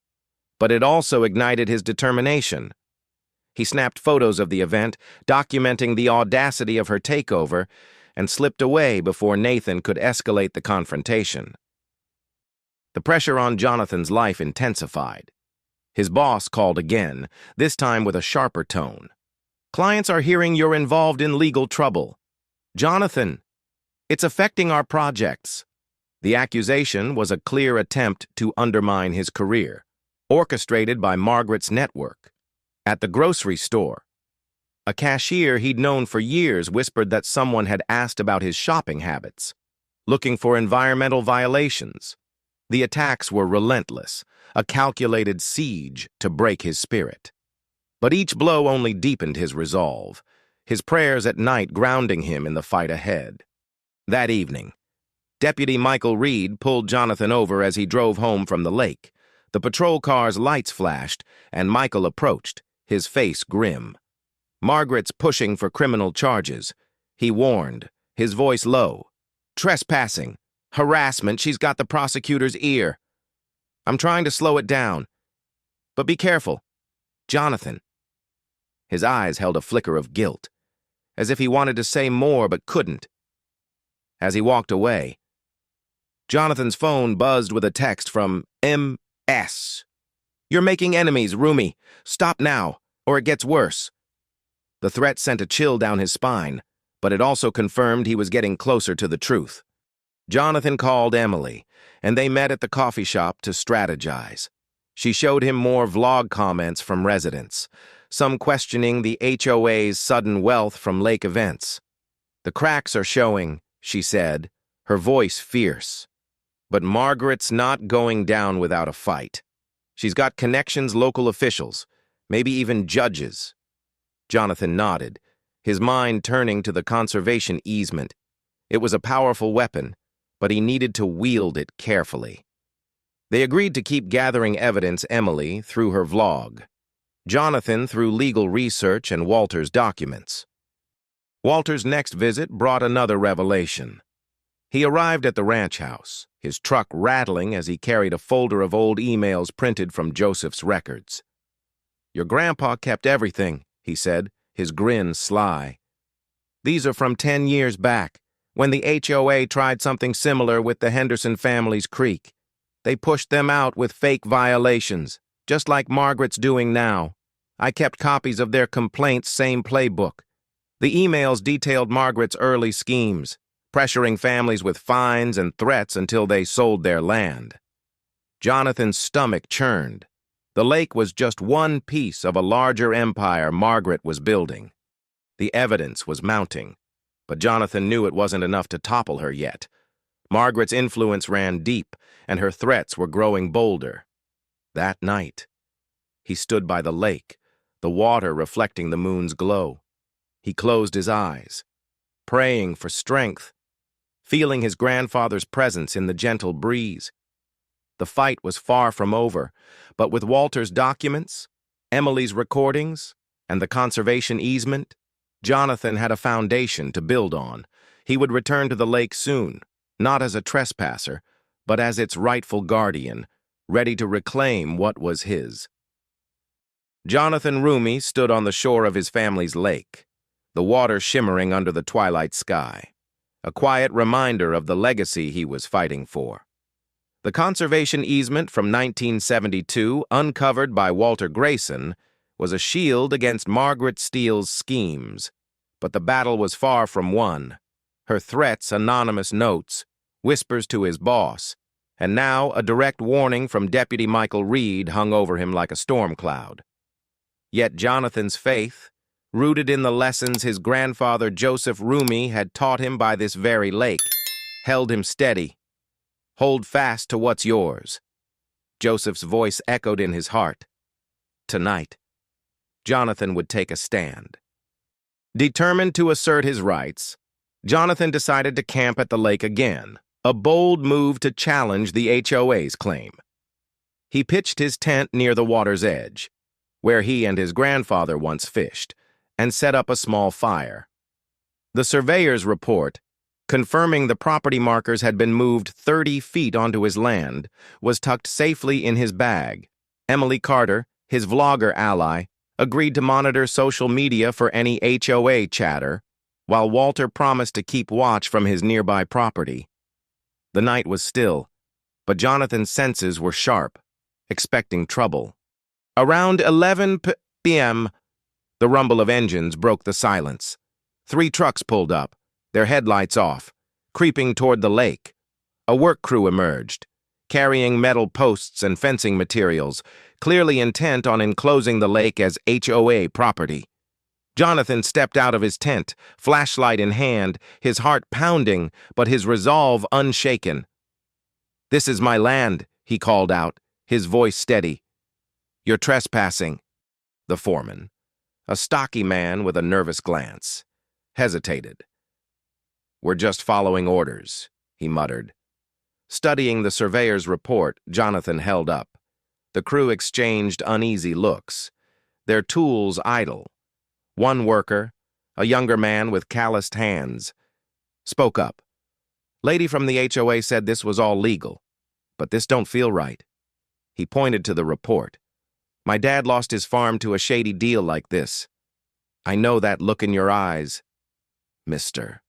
but it also ignited his determination. He snapped photos of the event, documenting the audacity of her takeover, and slipped away before Nathan could escalate the confrontation. The pressure on Jonathan's life intensified. His boss called again, this time with a sharper tone. "Clients are hearing you're involved in legal trouble. Jonathan, it's affecting our projects." The accusation was a clear attempt to undermine his career, orchestrated by Margaret's network. At the grocery store, a cashier he'd known for years whispered that someone had asked about his shopping habits, looking for environmental violations. The attacks were relentless, a calculated siege to break his spirit. But each blow only deepened his resolve, his prayers at night grounding him in the fight ahead. That evening, Deputy Michael Reed pulled Jonathan over as he drove home from the lake. The patrol car's lights flashed, and Michael approached, his face grim. "Margaret's pushing for criminal charges," he warned, his voice low. "Trespassing, harassment, she's got the prosecutor's ear. I'm trying to slow it down. But be careful. Jonathan." His eyes held a flicker of guilt, as if he wanted to say more but couldn't. As he walked away, Jonathan's phone buzzed with a text from M.S. "You're making enemies, Roumie. Stop now, or it gets worse." The threat sent a chill down his spine, but it also confirmed he was getting closer to the truth. Jonathan called Emily, and they met at the coffee shop to strategize. She showed him more vlog comments from residents, some questioning the HOA's sudden wealth from lake events. "The cracks are showing," she said, her voice fierce. "But Margaret's not going down without a fight. She's got connections, local officials, maybe even judges." Jonathan nodded, his mind turning to the conservation easement. It was a powerful weapon, but he needed to wield it carefully. They agreed to keep gathering evidence, Emily through her vlog, Jonathan through legal research and Walter's documents. Walter's next visit brought another revelation. He arrived at the ranch house, his truck rattling as he carried a folder of old emails printed from Joseph's records. "Your grandpa kept everything," he said, his grin sly. "These are from 10 years back, when the HOA tried something similar with the Henderson family's creek. They pushed them out with fake violations, just like Margaret's doing now. I kept copies of their complaints, same playbook. The emails detailed Margaret's early schemes, pressuring families with fines and threats until they sold their land." Jonathan's stomach churned. The lake was just one piece of a larger empire Margaret was building. The evidence was mounting, but Jonathan knew it wasn't enough to topple her yet. Margaret's influence ran deep, and her threats were growing bolder. That night, he stood by the lake, the water reflecting the moon's glow. He closed his eyes, praying for strength, feeling his grandfather's presence in the gentle breeze. The fight was far from over, but with Walter's documents, Emily's recordings, and the conservation easement, Jonathan had a foundation to build on. He would return to the lake soon, not as a trespasser, but as its rightful guardian, ready to reclaim what was his. Jonathan Roumie stood on the shore of his family's lake, the water shimmering under the twilight sky, a quiet reminder of the legacy he was fighting for. The conservation easement from 1972, uncovered by Walter Grayson, was a shield against Margaret Steele's schemes. But the battle was far from won. Her threats, anonymous notes, whispers to his boss, and now a direct warning from Deputy Michael Reed hung over him like a storm cloud. Yet Jonathan's faith, rooted in the lessons his grandfather Joseph Roumie had taught him by this very lake, held him steady. Hold fast to what's yours. Joseph's voice echoed in his heart. Tonight, Jonathan would take a stand. Determined to assert his rights, Jonathan decided to camp at the lake again, a bold move to challenge the HOA's claim. He pitched his tent near the water's edge, where he and his grandfather once fished, and set up a small fire. The surveyor's report, confirming the property markers had been moved 30 feet onto his land, was tucked safely in his bag. Emily Carter, his vlogger ally, agreed to monitor social media for any HOA chatter, while Walter promised to keep watch from his nearby property. The night was still, but Jonathan's senses were sharp, expecting trouble. Around 11 p.m., the rumble of engines broke the silence. 3 trucks pulled up, their headlights off, creeping toward the lake. A work crew emerged, carrying metal posts and fencing materials, clearly intent on enclosing the lake as HOA property. Jonathan stepped out of his tent, flashlight in hand, his heart pounding, but his resolve unshaken. "This is my land," he called out, his voice steady. "You're trespassing." The foreman, a stocky man with a nervous glance, hesitated. "We're just following orders," he muttered. Studying the surveyor's report, Jonathan held up. The crew exchanged uneasy looks, their tools idle. One worker, a younger man with calloused hands, spoke up. "Lady from the HOA said this was all legal, but this don't feel right." He pointed to the report. "My dad lost his farm to a shady deal like this. I know that look in your eyes, mister."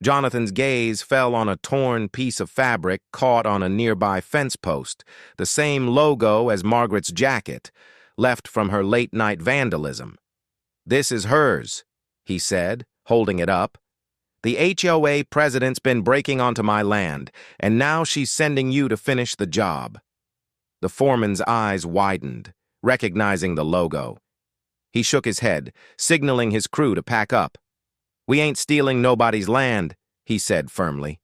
Jonathan's gaze fell on a torn piece of fabric caught on a nearby fence post, the same logo as Margaret's jacket, left from her late-night vandalism. "This is hers," he said, holding it up. "The HOA president's been breaking onto my land, and now she's sending you to finish the job." The foreman's eyes widened, recognizing the logo. He shook his head, signaling his crew to pack up. "We ain't stealing nobody's land," he said firmly.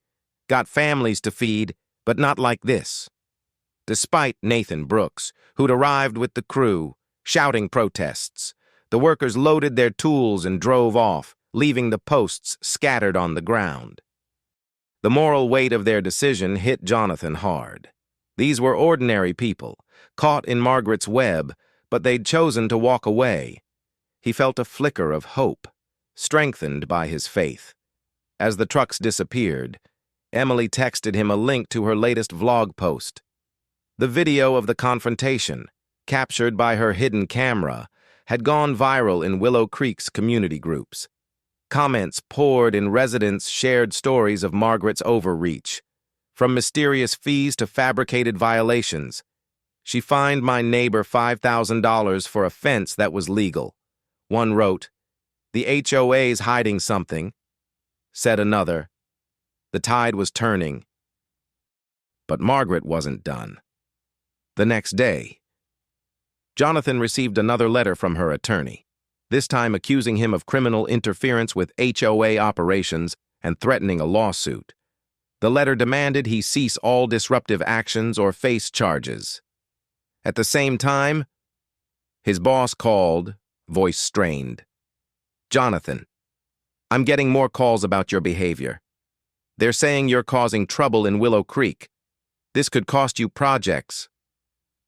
"Got families to feed, but not like this." Despite Nathan Brooks, who'd arrived with the crew, shouting protests, the workers loaded their tools and drove off, leaving the posts scattered on the ground. The moral weight of their decision hit Jonathan hard. These were ordinary people, caught in Margaret's web, but they'd chosen to walk away. He felt a flicker of hope, strengthened by his faith. As the trucks disappeared, Emily texted him a link to her latest vlog post. The video of the confrontation, captured by her hidden camera, had gone viral in Willow Creek's community groups. Comments poured in residents shared stories of Margaret's overreach, from mysterious fees to fabricated violations. "She fined my neighbor $5,000 for a fence that was legal." One wrote, "The HOA's hiding something," said another. The tide was turning. But Margaret wasn't done. The next day, Jonathan received another letter from her attorney, this time accusing him of criminal interference with HOA operations and threatening a lawsuit. The letter demanded he cease all disruptive actions or face charges. At the same time, his boss called, voice strained. "Jonathan, I'm getting more calls about your behavior. They're saying you're causing trouble in Willow Creek. This could cost you projects.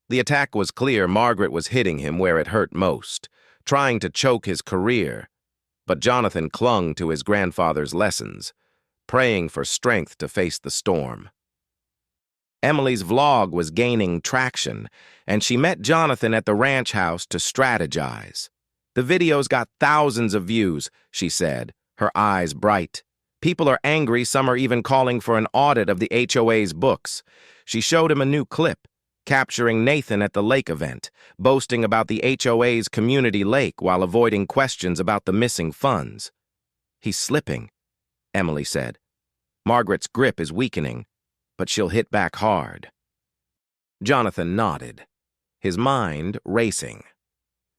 The attack was clear. Margaret was hitting him where it hurt most, trying to choke his career. But Jonathan clung to his grandfather's lessons, praying for strength to face the storm. Emily's vlog was gaining traction, and she met Jonathan at the ranch house to strategize. The videos got thousands of views, she said, her eyes bright. People are angry, some are even calling for an audit of the HOA's books. She showed him a new clip, capturing Nathan at the lake event, boasting about the HOA's community lake while avoiding questions about the missing funds. He's slipping, Emily said. Margaret's grip is weakening, but she'll hit back hard. Jonathan nodded, his mind racing.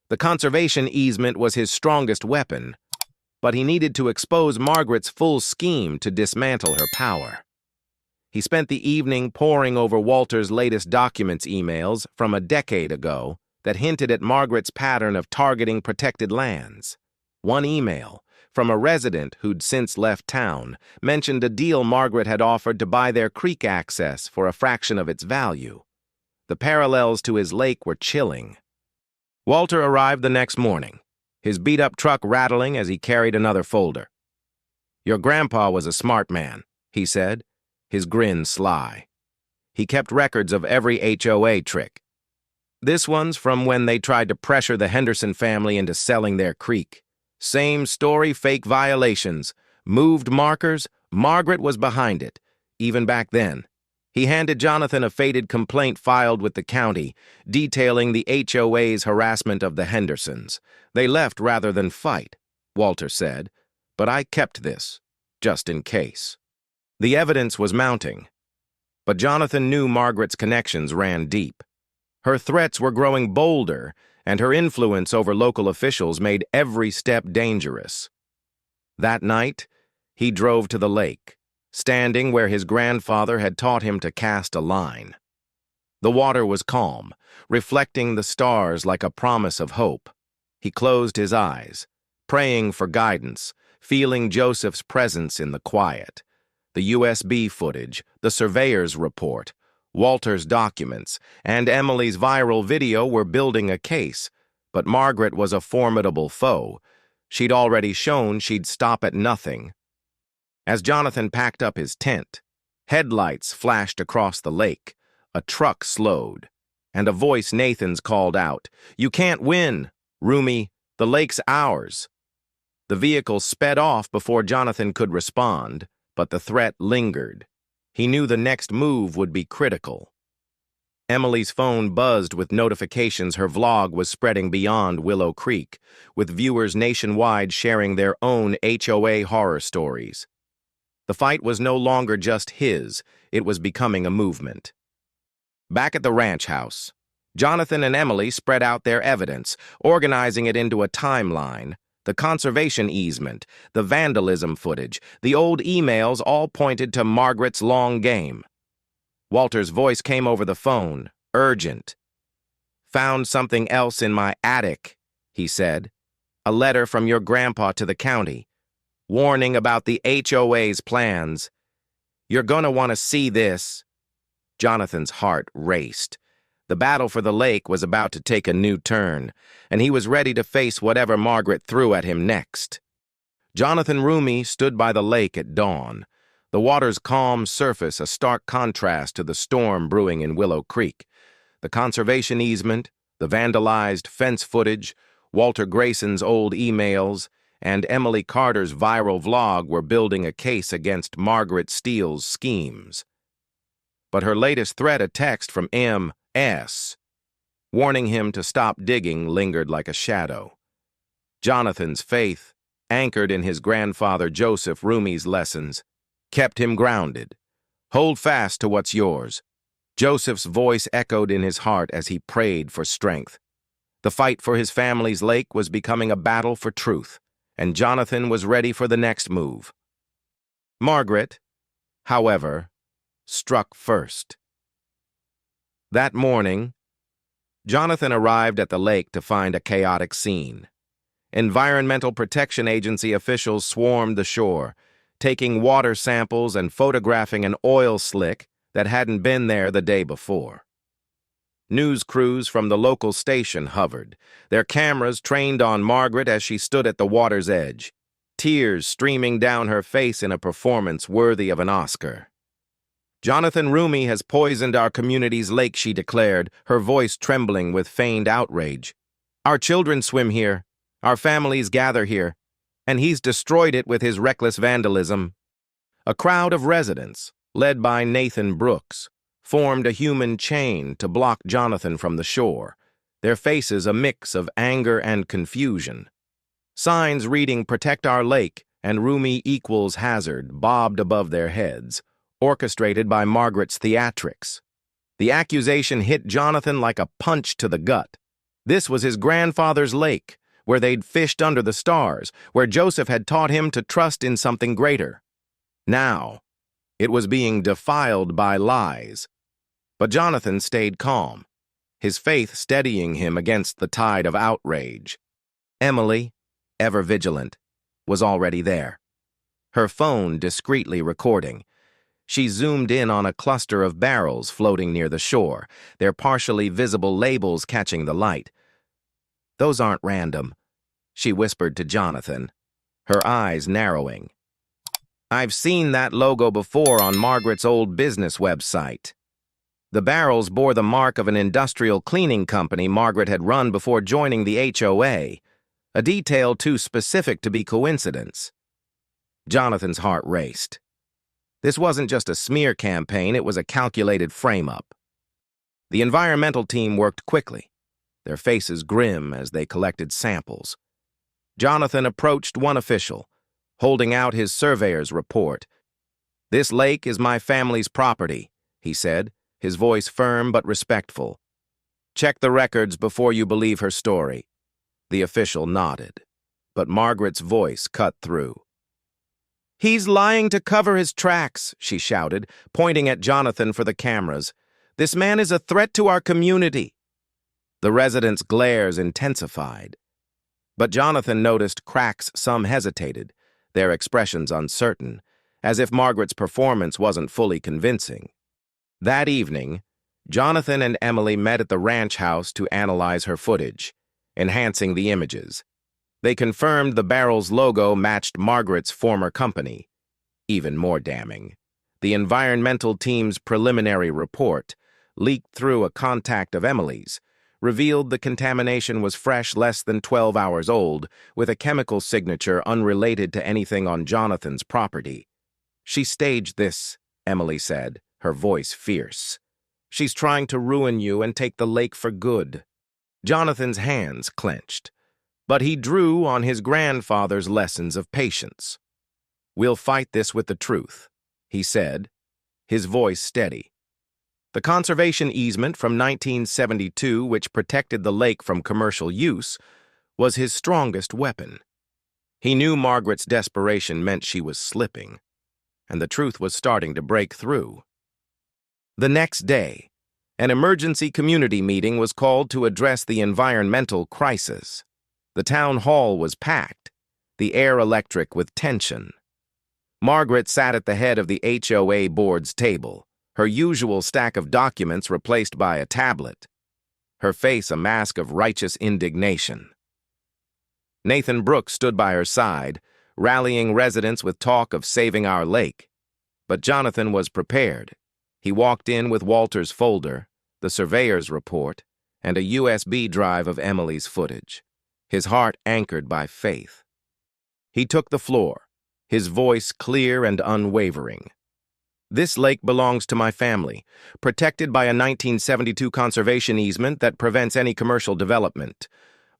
The conservation easement was his strongest weapon, but he needed to expose Margaret's full scheme to dismantle her power. He spent the evening poring over Walter's latest documents emails from a decade ago that hinted at Margaret's pattern of targeting protected lands. One email, from a resident who'd since left town, mentioned a deal Margaret had offered to buy their creek access for a fraction of its value. The parallels to his lake were chilling. Walter arrived the next morning, his beat-up truck rattling as he carried another folder. "Your grandpa was a smart man," he said, his grin sly. He kept records of every HOA trick. This one's from when they tried to pressure the Henderson family into selling their creek. Same story, fake violations. Moved markers, Margaret was behind it, even back then. He handed Jonathan a faded complaint filed with the county, detailing the HOA's harassment of the Hendersons. They left rather than fight, Walter said, but I kept this, just in case. The evidence was mounting, but Jonathan knew Margaret's connections ran deep. Her threats were growing bolder, and her influence over local officials made every step dangerous. That night, he drove to the lake, standing where his grandfather had taught him to cast a line. The water was calm, reflecting the stars like a promise of hope. He closed his eyes, praying for guidance, feeling Joseph's presence in the quiet. The USB footage, the surveyor's report, Walter's documents, and Emily's viral video were building a case, but Margaret was a formidable foe. She'd already shown she'd stop at nothing. As Jonathan packed up his tent, headlights flashed across the lake, a truck slowed, and a voice Nathan's called out, "You can't win, Roumie, the lake's ours." The vehicle sped off before Jonathan could respond, but the threat lingered. He knew the next move would be critical. Emily's phone buzzed with notifications her vlog was spreading beyond Willow Creek, with viewers nationwide sharing their own HOA horror stories. The fight was no longer just his, it was becoming a movement. Back at the ranch house, Jonathan and Emily spread out their evidence, organizing it into a timeline. The conservation easement, the vandalism footage, the old emails all pointed to Margaret's long game. Walter's voice came over the phone, urgent. "Found something else in my attic," he said. "A letter from your grandpa to the county, warning about the HOA's plans. You're gonna want to see this." Jonathan's heart raced. The battle for the lake was about to take a new turn, and he was ready to face whatever Margaret threw at him next. Jonathan Roumie stood by the lake at dawn, the water's calm surface a stark contrast to the storm brewing in Willow Creek. The conservation easement, the vandalized fence footage, Walter Grayson's old emails, and Emily Carter's viral vlog were building a case against Margaret Steele's schemes. But her latest threat, a text from M.S., warning him to stop digging, lingered like a shadow. Jonathan's faith, anchored in his grandfather Joseph Roumie's lessons, kept him grounded. "Hold fast to what's yours." Joseph's voice echoed in his heart as he prayed for strength. The fight for his family's lake was becoming a battle for truth, and Jonathan was ready for the next move. Margaret, however, struck first. That morning, Jonathan arrived at the lake to find a chaotic scene. Environmental Protection Agency officials swarmed the shore, taking water samples and photographing an oil slick that hadn't been there the day before. News crews from the local station hovered, their cameras trained on Margaret as she stood at the water's edge, tears streaming down her face in a performance worthy of an Oscar. "Jonathan Roumie has poisoned our community's lake," she declared, her voice trembling with feigned outrage. "Our children swim here, our families gather here, and he's destroyed it with his reckless vandalism." A crowd of residents, led by Nathan Brooks, formed a human chain to block Jonathan from the shore, their faces a mix of anger and confusion. Signs reading "Protect Our Lake" and "Roumie equals hazard" bobbed above their heads, orchestrated by Margaret's theatrics. The accusation hit Jonathan like a punch to the gut. This was his grandfather's lake, where they'd fished under the stars, where Joseph had taught him to trust in something greater. Now, it was being defiled by lies. But Jonathan stayed calm, his faith steadying him against the tide of outrage. Emily, ever vigilant, was already there, her phone discreetly recording. She zoomed in on a cluster of barrels floating near the shore, their partially visible labels catching the light. "Those aren't random," she whispered to Jonathan, her eyes narrowing. "I've seen that logo before on Margaret's old business website." The barrels bore the mark of an industrial cleaning company Margaret had run before joining the HOA, a detail too specific to be coincidence. Jonathan's heart raced. This wasn't just a smear campaign, it was a calculated frame-up. The environmental team worked quickly, their faces grim as they collected samples. Jonathan approached one official, holding out his surveyor's report. "This lake is my family's property," he said, his voice firm but respectful. "Check the records before you believe her story." The official nodded, but Margaret's voice cut through. "He's lying to cover his tracks," she shouted, pointing at Jonathan for the cameras. "This man is a threat to our community." The residents' glares intensified. But Jonathan noticed cracks some hesitated, their expressions uncertain, as if Margaret's performance wasn't fully convincing. That evening, Jonathan and Emily met at the ranch house to analyze her footage, enhancing the images. They confirmed the barrel's logo matched Margaret's former company. Even more damning, the environmental team's preliminary report, leaked through a contact of Emily's, revealed the contamination was fresh, less than 12 hours old, with a chemical signature unrelated to anything on Jonathan's property. "She staged this," Emily said, her voice fierce. "She's trying to ruin you and take the lake for good." Jonathan's hands clenched, but he drew on his grandfather's lessons of patience. "We'll fight this with the truth," he said, his voice steady. The conservation easement from 1972, which protected the lake from commercial use, was his strongest weapon. He knew Margaret's desperation meant she was slipping, and the truth was starting to break through. The next day, an emergency community meeting was called to address the environmental crisis. The town hall was packed, the air electric with tension. Margaret sat at the head of the HOA board's table, her usual stack of documents replaced by a tablet, her face a mask of righteous indignation. Nathan Brooks stood by her side, rallying residents with talk of saving our lake. But Jonathan was prepared. He walked in with Walter's folder, the surveyor's report, and a USB drive of Emily's footage, his heart anchored by faith. He took the floor, his voice clear and unwavering. "This lake belongs to my family, protected by a 1972 conservation easement that prevents any commercial development.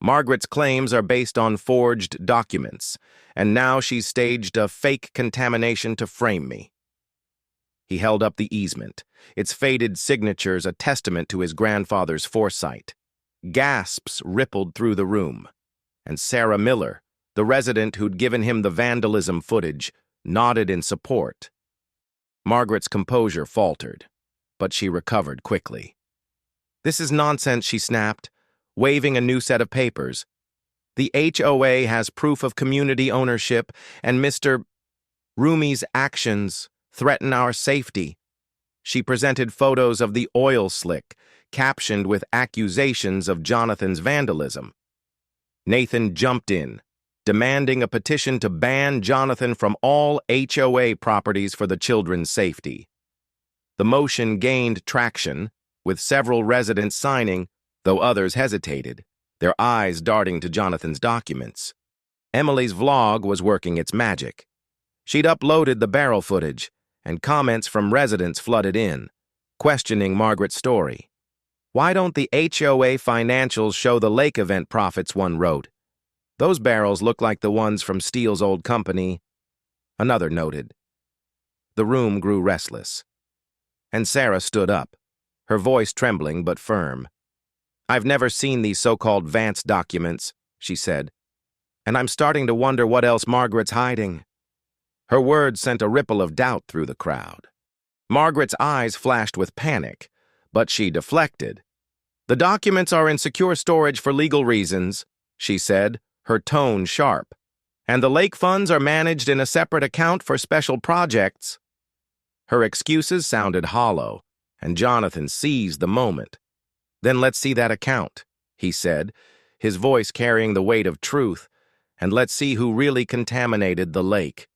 Margaret's claims are based on forged documents, and now she's staged a fake contamination to frame me." He held up the easement, its faded signatures a testament to his grandfather's foresight. Gasps rippled through the room, and Sarah Miller, the resident who'd given him the vandalism footage, nodded in support. Margaret's composure faltered, but she recovered quickly. "This is nonsense," she snapped, waving a new set of papers. "The HOA has proof of community ownership, and Mr. Roumie's actions threaten our safety." She presented photos of the oil slick, captioned with accusations of Jonathan's vandalism. Nathan jumped in, demanding a petition to ban Jonathan from all HOA properties for the children's safety. The motion gained traction, with several residents signing, though others hesitated, their eyes darting to Jonathan's documents. Emily's vlog was working its magic. She'd uploaded the barrel footage, and comments from residents flooded in, questioning Margaret's story. "Why don't the HOA financials show the lake event profits?" one wrote. "Those barrels look like the ones from Steele's old company," another noted. The room grew restless, and Sarah stood up, her voice trembling but firm. "I've never seen these so-called Vance documents," she said, "and I'm starting to wonder what else Margaret's hiding." Her words sent a ripple of doubt through the crowd. Margaret's eyes flashed with panic, but she deflected. "The documents are in secure storage for legal reasons," she said, her tone sharp, "and the lake funds are managed in a separate account for special projects." Her excuses sounded hollow, and Jonathan seized the moment. "Then let's see that account," he said, his voice carrying the weight of truth, "and let's see who really contaminated the lake."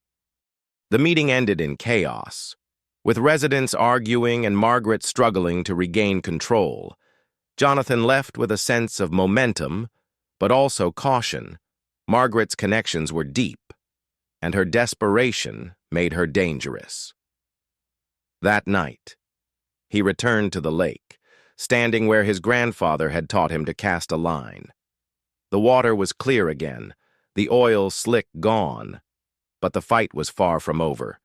The meeting ended in chaos, with residents arguing and Margaret struggling to regain control. Jonathan left with a sense of momentum, but also caution. Margaret's connections were deep, and her desperation made her dangerous. That night, he returned to the lake, standing where his grandfather had taught him to cast a line. The water was clear again, the oil slick gone, but the fight was far from over.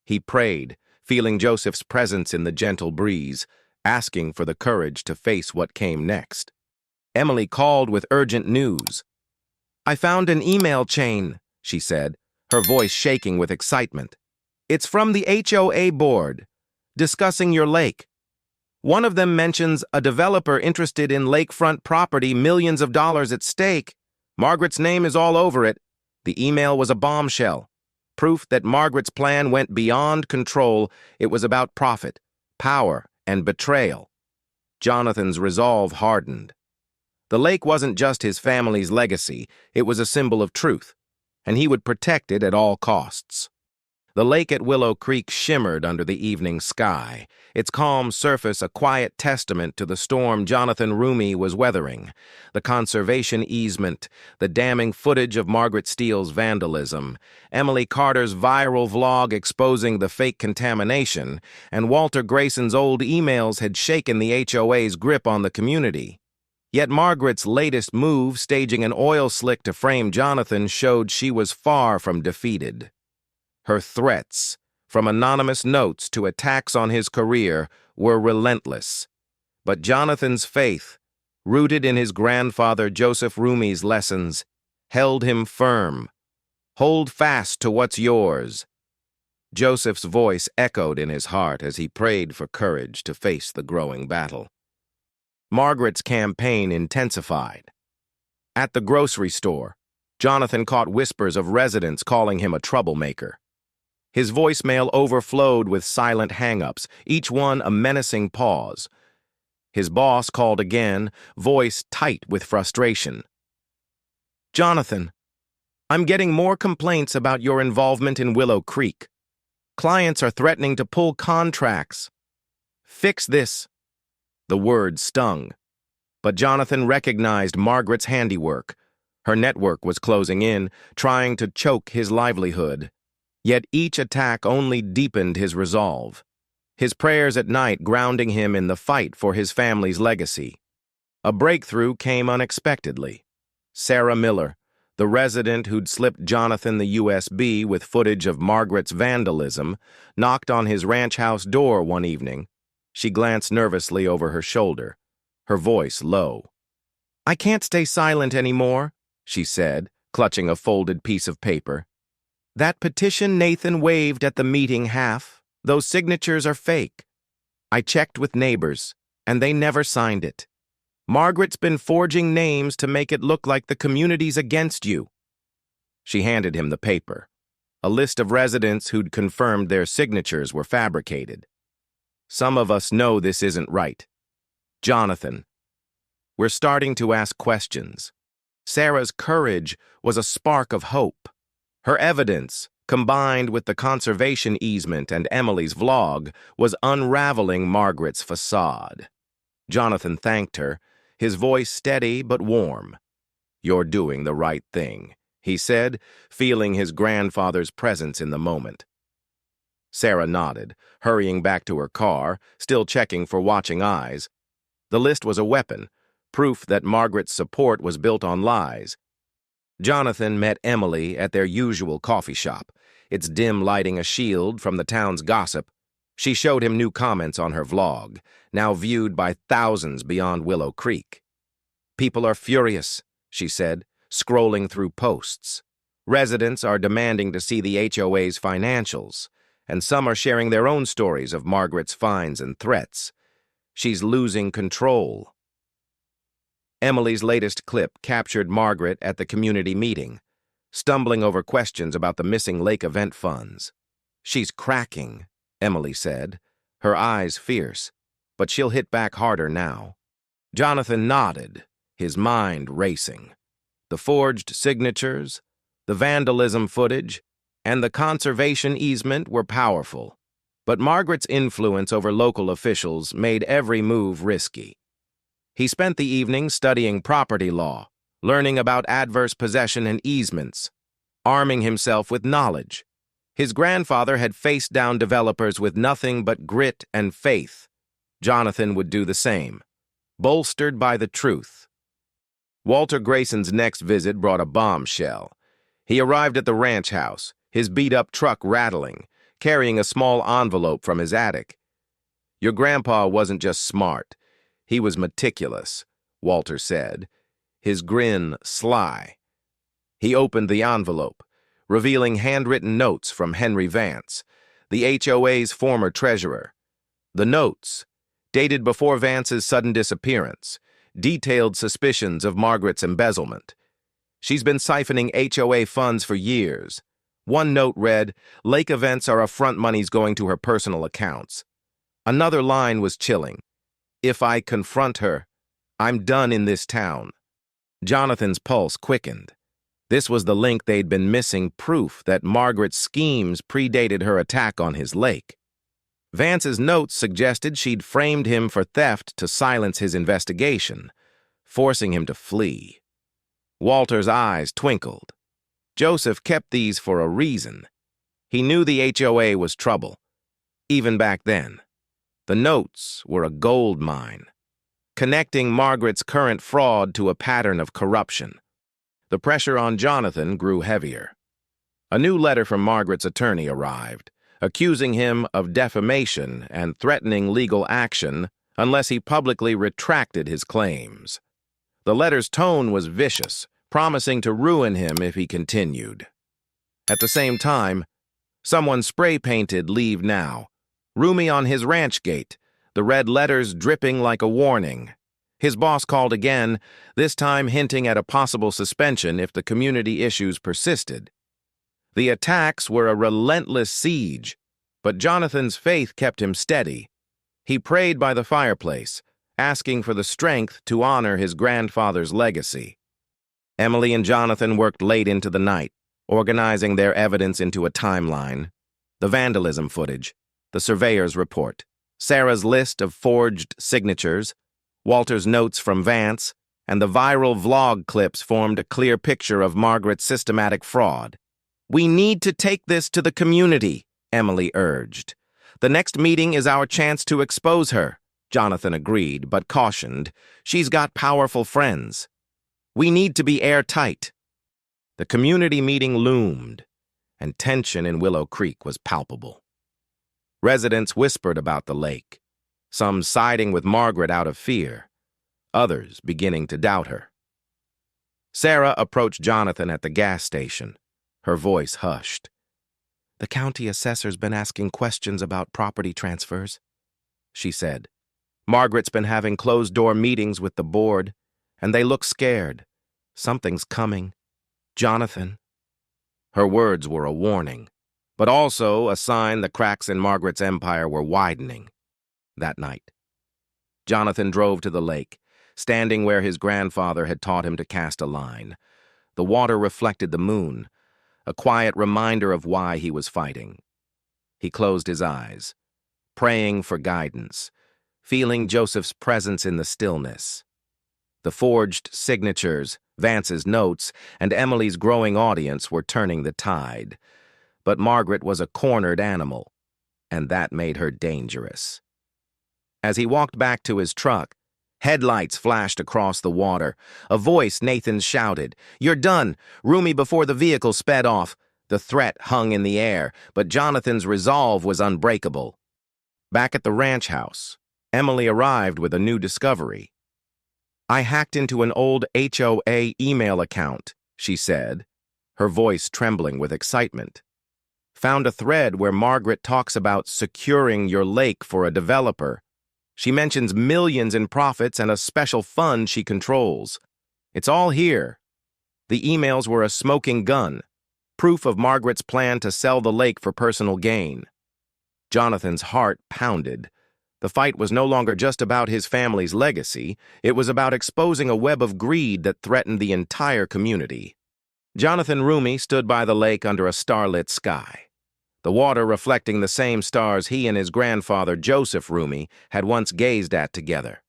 He prayed, feeling Joseph's presence in the gentle breeze, asking for the courage to face what came next. Emily called with urgent news. "I found an email chain," she said, her voice shaking with excitement. "It's from the HOA board, discussing your lake. One of them mentions a developer interested in lakefront property, millions of dollars at stake. Margaret's name is all over it." The email was a bombshell. Proof that Margaret's plan went beyond control. It was about profit, power, and betrayal. Jonathan's resolve hardened. The lake wasn't just his family's legacy, it was a symbol of truth, and he would protect it at all costs. The lake at Willow Creek shimmered under the evening sky, its calm surface a quiet testament to the storm Jonathan Roumie was weathering. The conservation easement, the damning footage of Margaret Steele's vandalism, Emily Carter's viral vlog exposing the fake contamination, and Walter Grayson's old emails had shaken the HOA's grip on the community. Yet Margaret's latest move, staging an oil slick to frame Jonathan, showed she was far from defeated. Her threats, from anonymous notes to attacks on his career, were relentless. But Jonathan's faith, rooted in his grandfather Joseph Roumie's lessons, held him firm. "Hold fast to what's yours." Joseph's voice echoed in his heart as he prayed for courage to face the growing battle. Margaret's campaign intensified. At the grocery store, Jonathan caught whispers of residents calling him a troublemaker. His voicemail overflowed with silent hang-ups, each one a menacing pause. His boss called again, voice tight with frustration. "Jonathan, I'm getting more complaints about your involvement in Willow Creek. Clients are threatening to pull contracts. Fix this." The word stung, but Jonathan recognized Margaret's handiwork. Her network was closing in, trying to choke his livelihood. Yet each attack only deepened his resolve, his prayers at night grounding him in the fight for his family's legacy. A breakthrough came unexpectedly. Sarah Miller, the resident who'd slipped Jonathan the USB with footage of Margaret's vandalism, knocked on his ranch house door one evening. She glanced nervously over her shoulder, her voice low. "I can't stay silent anymore," she said, clutching a folded piece of paper. "That petition Nathan waved at the meeting those signatures are fake. I checked with neighbors, and they never signed it. Margaret's been forging names to make it look like the community's against you." She handed him the paper. A list of residents who'd confirmed their signatures were fabricated. Some of us know this isn't right. Jonathan. We're starting to ask questions. Sarah's courage was a spark of hope. Her evidence, combined with the conservation easement and Emily's vlog, was unraveling Margaret's facade. Jonathan thanked her, his voice steady but warm. "You're doing the right thing," he said, feeling his grandfather's presence in the moment. Sarah nodded, hurrying back to her car, still checking for watching eyes. The list was a weapon, proof that Margaret's support was built on lies. Jonathan met Emily at their usual coffee shop, its dim lighting a shield from the town's gossip. She showed him new comments on her vlog, now viewed by thousands beyond Willow Creek. "People are furious," she said, scrolling through posts. "Residents are demanding to see the HOA's financials, and some are sharing their own stories of Margaret's fines and threats. She's losing control." Emily's latest clip captured Margaret at the community meeting, stumbling over questions about the missing lake event funds. "She's cracking," Emily said, her eyes fierce, "but she'll hit back harder now." Jonathan nodded, his mind racing. The forged signatures, the vandalism footage, and the conservation easement were powerful, but Margaret's influence over local officials made every move risky. He spent the evening studying property law, learning about adverse possession and easements, arming himself with knowledge. His grandfather had faced down developers with nothing but grit and faith. Jonathan would do the same, bolstered by the truth. Walter Grayson's next visit brought a bombshell. He arrived at the ranch house, his beat-up truck rattling, carrying a small envelope from his attic. "Your grandpa wasn't just smart. He was meticulous," Walter said, his grin sly. He opened the envelope, revealing handwritten notes from Henry Vance, the HOA's former treasurer. The notes, dated before Vance's sudden disappearance, detailed suspicions of Margaret's embezzlement. "She's been siphoning HOA funds for years." One note read, "Lake events are upfront monies going to her personal accounts." Another line was chilling. "If I confront her, I'm done in this town." Jonathan's pulse quickened. This was the link they'd been missing, proof that Margaret's schemes predated her attack on his lake. Vance's notes suggested she'd framed him for theft to silence his investigation, forcing him to flee. Walter's eyes twinkled. Joseph kept these for a reason. He knew the HOA was trouble, even back then. The notes were a gold mine, connecting Margaret's current fraud to a pattern of corruption. The pressure on Jonathan grew heavier. A new letter from Margaret's attorney arrived, accusing him of defamation and threatening legal action unless he publicly retracted his claims. The letter's tone was vicious, promising to ruin him if he continued. At the same time, someone spray-painted "Leave Now" Roumie on his ranch gate, the red letters dripping like a warning. His boss called again, this time hinting at a possible suspension if the community issues persisted. The attacks were a relentless siege, but Jonathan's faith kept him steady. He prayed by the fireplace, asking for the strength to honor his grandfather's legacy. Emily and Jonathan worked late into the night, organizing their evidence into a timeline. The vandalism footage, the surveyor's report, Sarah's list of forged signatures, Walter's notes from Vance, and the viral vlog clips formed a clear picture of Margaret's systematic fraud. "We need to take this to the community," Emily urged. "The next meeting is our chance to expose her," Jonathan agreed, but cautioned, "She's got powerful friends. We need to be airtight." The community meeting loomed, and tension in Willow Creek was palpable. Residents whispered about the lake, some siding with Margaret out of fear, others beginning to doubt her. Sarah approached Jonathan at the gas station, her voice hushed. "The county assessor's been asking questions about property transfers," she said. "Margaret's been having closed-door meetings with the board, and they look scared. Something's coming. Jonathan." Her words were a warning, but also a sign the cracks in Margaret's empire were widening. that night. Jonathan drove to the lake, standing where his grandfather had taught him to cast a line. The water reflected the moon, a quiet reminder of why he was fighting. He closed his eyes, praying for guidance, feeling Joseph's presence in the stillness. The forged signatures, Vance's notes, and Emily's growing audience were turning the tide. But Margaret was a cornered animal, and that made her dangerous. As he walked back to his truck, headlights flashed across the water. A voice Nathan shouted, "You're done!" Roumie before the vehicle sped off. The threat hung in the air, but Jonathan's resolve was unbreakable. Back at the ranch house, Emily arrived with a new discovery. "I hacked into an old HOA email account," she said, her voice trembling with excitement. "Found a thread where Margaret talks about securing your lake for a developer. She mentions millions in profits and a special fund she controls. It's all here." The emails were a smoking gun, proof of Margaret's plan to sell the lake for personal gain. Jonathan's heart pounded. The fight was no longer just about his family's legacy, it was about exposing a web of greed that threatened the entire community. Jonathan Roumie stood by the lake under a starlit sky, the water reflecting the same stars he and his grandfather Joseph Roumie had once gazed at together.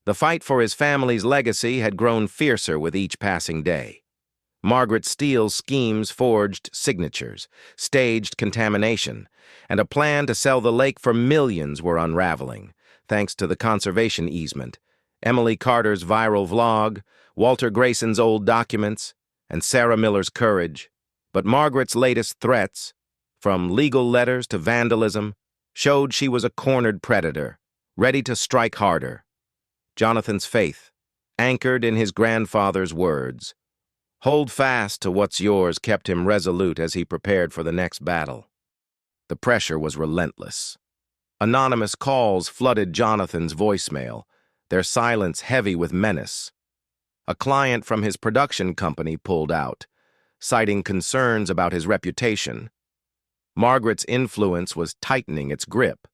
The fight for his family's legacy had grown fiercer with each passing day. Margaret Steele's schemes forged signatures, staged contamination, and a plan to sell the lake for millions were unraveling, thanks to the conservation easement, Emily Carter's viral vlog, Walter Grayson's old documents, and Sarah Miller's courage. But Margaret's latest threats, from legal letters to vandalism, showed she was a cornered predator, ready to strike harder. Jonathan's faith, anchored in his grandfather's words, "Hold fast to what's yours," kept him resolute as he prepared for the next battle. The pressure was relentless. Anonymous calls flooded Jonathan's voicemail, their silence heavy with menace. A client from his production company pulled out, citing concerns about his reputation. Margaret's influence was tightening its grip,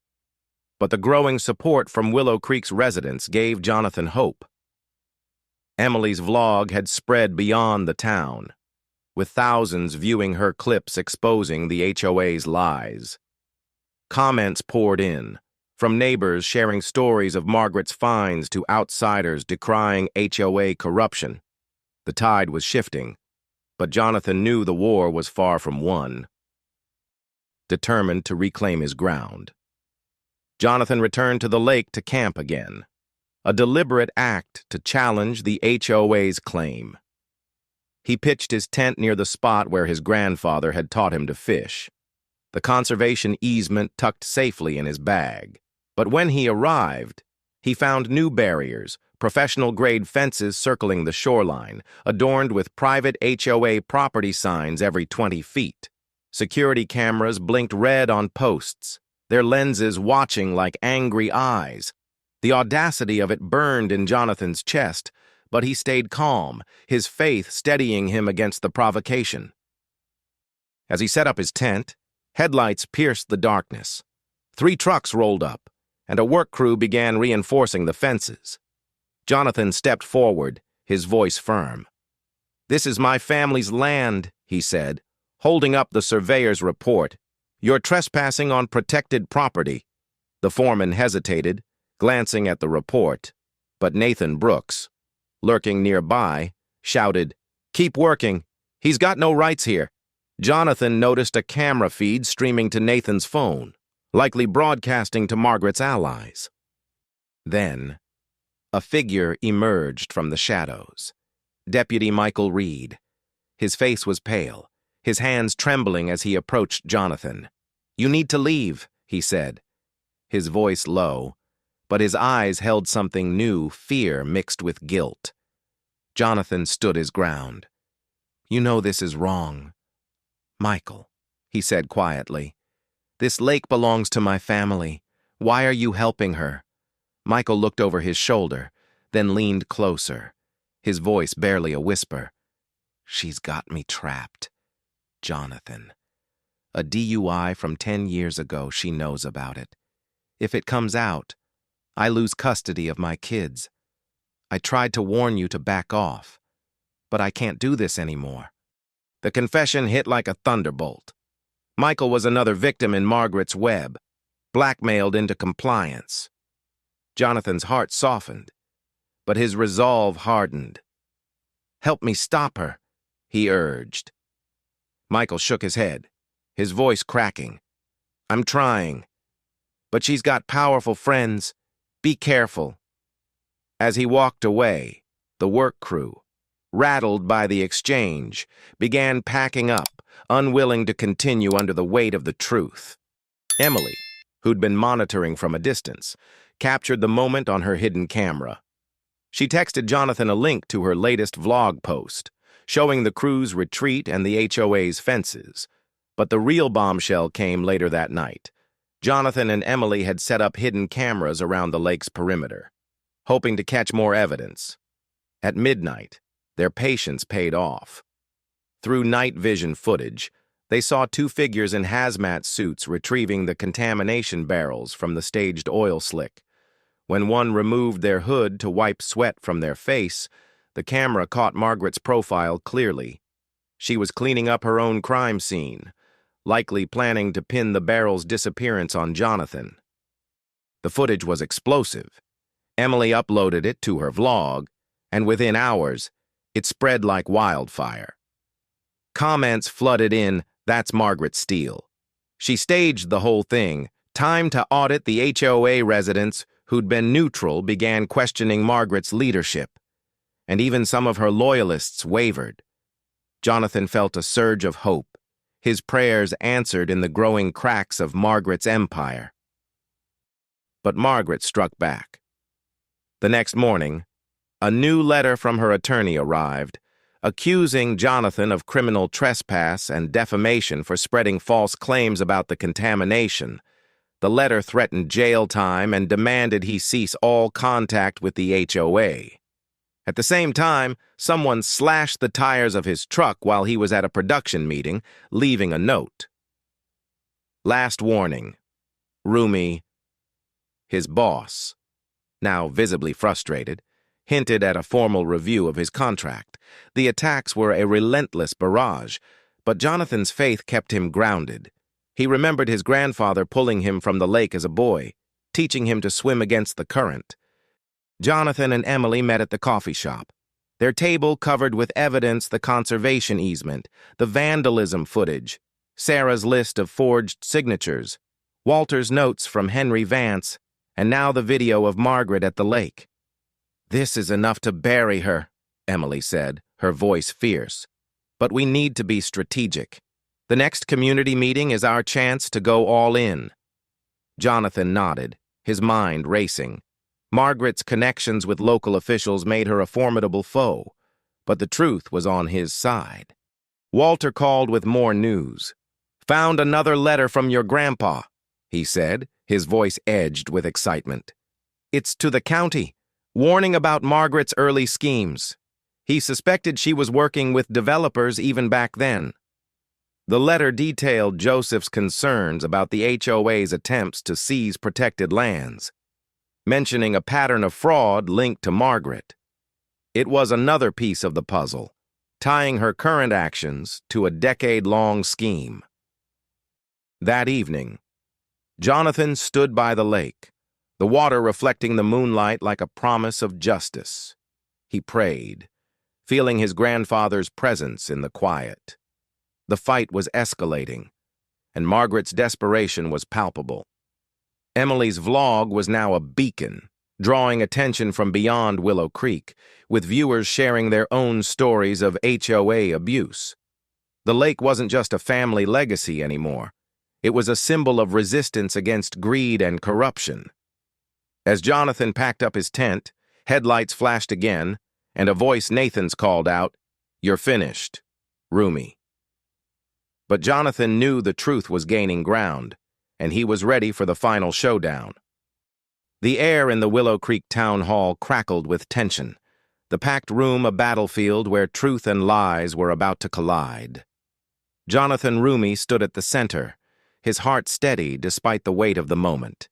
but the growing support from Willow Creek's residents gave Jonathan hope. Emily's vlog had spread beyond the town, with thousands viewing her clips exposing the HOA's lies. Comments poured in, from neighbors sharing stories of Margaret's finds to outsiders decrying HOA corruption. The tide was shifting, but Jonathan knew the war was far from won. Determined to reclaim his ground, Jonathan returned to the lake to camp again, a deliberate act to challenge the HOA's claim. He pitched his tent near the spot where his grandfather had taught him to fish, the conservation easement tucked safely in his bag. But when he arrived, he found new barriers, professional-grade fences circling the shoreline, adorned with private HOA property signs every 20 feet. Security cameras blinked red on posts, their lenses watching like angry eyes. The audacity of it burned in Jonathan's chest, but he stayed calm, his faith steadying him against the provocation. As he set up his tent, headlights pierced the darkness. 3 trucks rolled up, and a work crew began reinforcing the fences. Jonathan stepped forward, his voice firm. "This is my family's land," he said, holding up the surveyor's report. "You're trespassing on protected property." The foreman hesitated, glancing at the report, but Nathan Brooks, lurking nearby, shouted, "Keep working. He's got no rights here." Jonathan noticed a camera feed streaming to Nathan's phone, likely broadcasting to Margaret's allies. Then, a figure emerged from the shadows. Deputy Michael Reed. His face was pale, his hands trembling as he approached Jonathan. "You need to leave," he said, his voice low, but his eyes held something new, fear mixed with guilt. Jonathan stood his ground. "You know this is wrong." "Michael," he said quietly, "this lake belongs to my family. Why are you helping her?" Michael looked over his shoulder, then leaned closer, his voice barely a whisper. "She's got me trapped. Jonathan. A DUI from 10 years ago, she knows about it. If it comes out, I lose custody of my kids. I tried to warn you to back off, but I can't do this anymore." The confession hit like a thunderbolt. Michael was another victim in Margaret's web, blackmailed into compliance. Jonathan's heart softened, but his resolve hardened. "Help me stop her," he urged. Michael shook his head, his voice cracking. "I'm trying, but she's got powerful friends. Be careful." As he walked away, the work crew, rattled by the exchange, began packing up, unwilling to continue under the weight of the truth. Emily, who'd been monitoring from a distance, captured the moment on her hidden camera. She texted Jonathan a link to her latest vlog post, showing the crew's retreat and the HOA's fences. But the real bombshell came later that night. Jonathan and Emily had set up hidden cameras around the lake's perimeter, hoping to catch more evidence. At midnight, their patience paid off. Through night vision footage, they saw two figures in hazmat suits retrieving the contamination barrels from the staged oil slick. When one removed their hood to wipe sweat from their face, the camera caught Margaret's profile clearly. She was cleaning up her own crime scene, likely planning to pin the barrel's disappearance on Jonathan. The footage was explosive. Emily uploaded it to her vlog, and within hours, it spread like wildfire. Comments flooded in, "That's Margaret Steele." She staged the whole thing. Time to audit the HOA residents who'd been neutral began questioning Margaret's leadership, and even some of her loyalists wavered. Jonathan felt a surge of hope, his prayers answered in the growing cracks of Margaret's empire. But Margaret struck back. The next morning, a new letter from her attorney arrived, accusing Jonathan of criminal trespass and defamation for spreading false claims about the contamination. The letter threatened jail time and demanded he cease all contact with the HOA. At the same time, someone slashed the tires of his truck while he was at a production meeting, leaving a note. Last warning. Roumie, his boss, now visibly frustrated, hinted at a formal review of his contract. The attacks were a relentless barrage, but Jonathan's faith kept him grounded. He remembered his grandfather pulling him from the lake as a boy, teaching him to swim against the current. Jonathan and Emily met at the coffee shop, their table covered with evidence: the conservation easement, the vandalism footage, Sarah's list of forged signatures, Walter's notes from Henry Vance, and now the video of Margaret at the lake. "This is enough to bury her," Emily said, her voice fierce. "But we need to be strategic. The next community meeting is our chance to go all in." Jonathan nodded, his mind racing. Margaret's connections with local officials made her a formidable foe, but the truth was on his side. Walter called with more news. "Found another letter from your grandpa," he said, his voice edged with excitement. "It's to the county, warning about Margaret's early schemes. He suspected she was working with developers even back then." The letter detailed Joseph's concerns about the HOA's attempts to seize protected lands, mentioning a pattern of fraud linked to Margaret. It was another piece of the puzzle, tying her current actions to a decade-long scheme. That evening, Jonathan stood by the lake, the water reflecting the moonlight like a promise of justice. He prayed, feeling his grandfather's presence in the quiet. The fight was escalating, and Margaret's desperation was palpable. Emily's vlog was now a beacon, drawing attention from beyond Willow Creek, with viewers sharing their own stories of HOA abuse. The lake wasn't just a family legacy anymore. It was a symbol of resistance against greed and corruption. As Jonathan packed up his tent, headlights flashed again, and a voice Nathan's called out, "You're finished, Roumie." But Jonathan knew the truth was gaining ground, and he was ready for the final showdown. The air in the Willow Creek Town Hall crackled with tension, the packed room a battlefield where truth and lies were about to collide. Jonathan Roumie stood at the center, his heart steady despite the weight of the moment.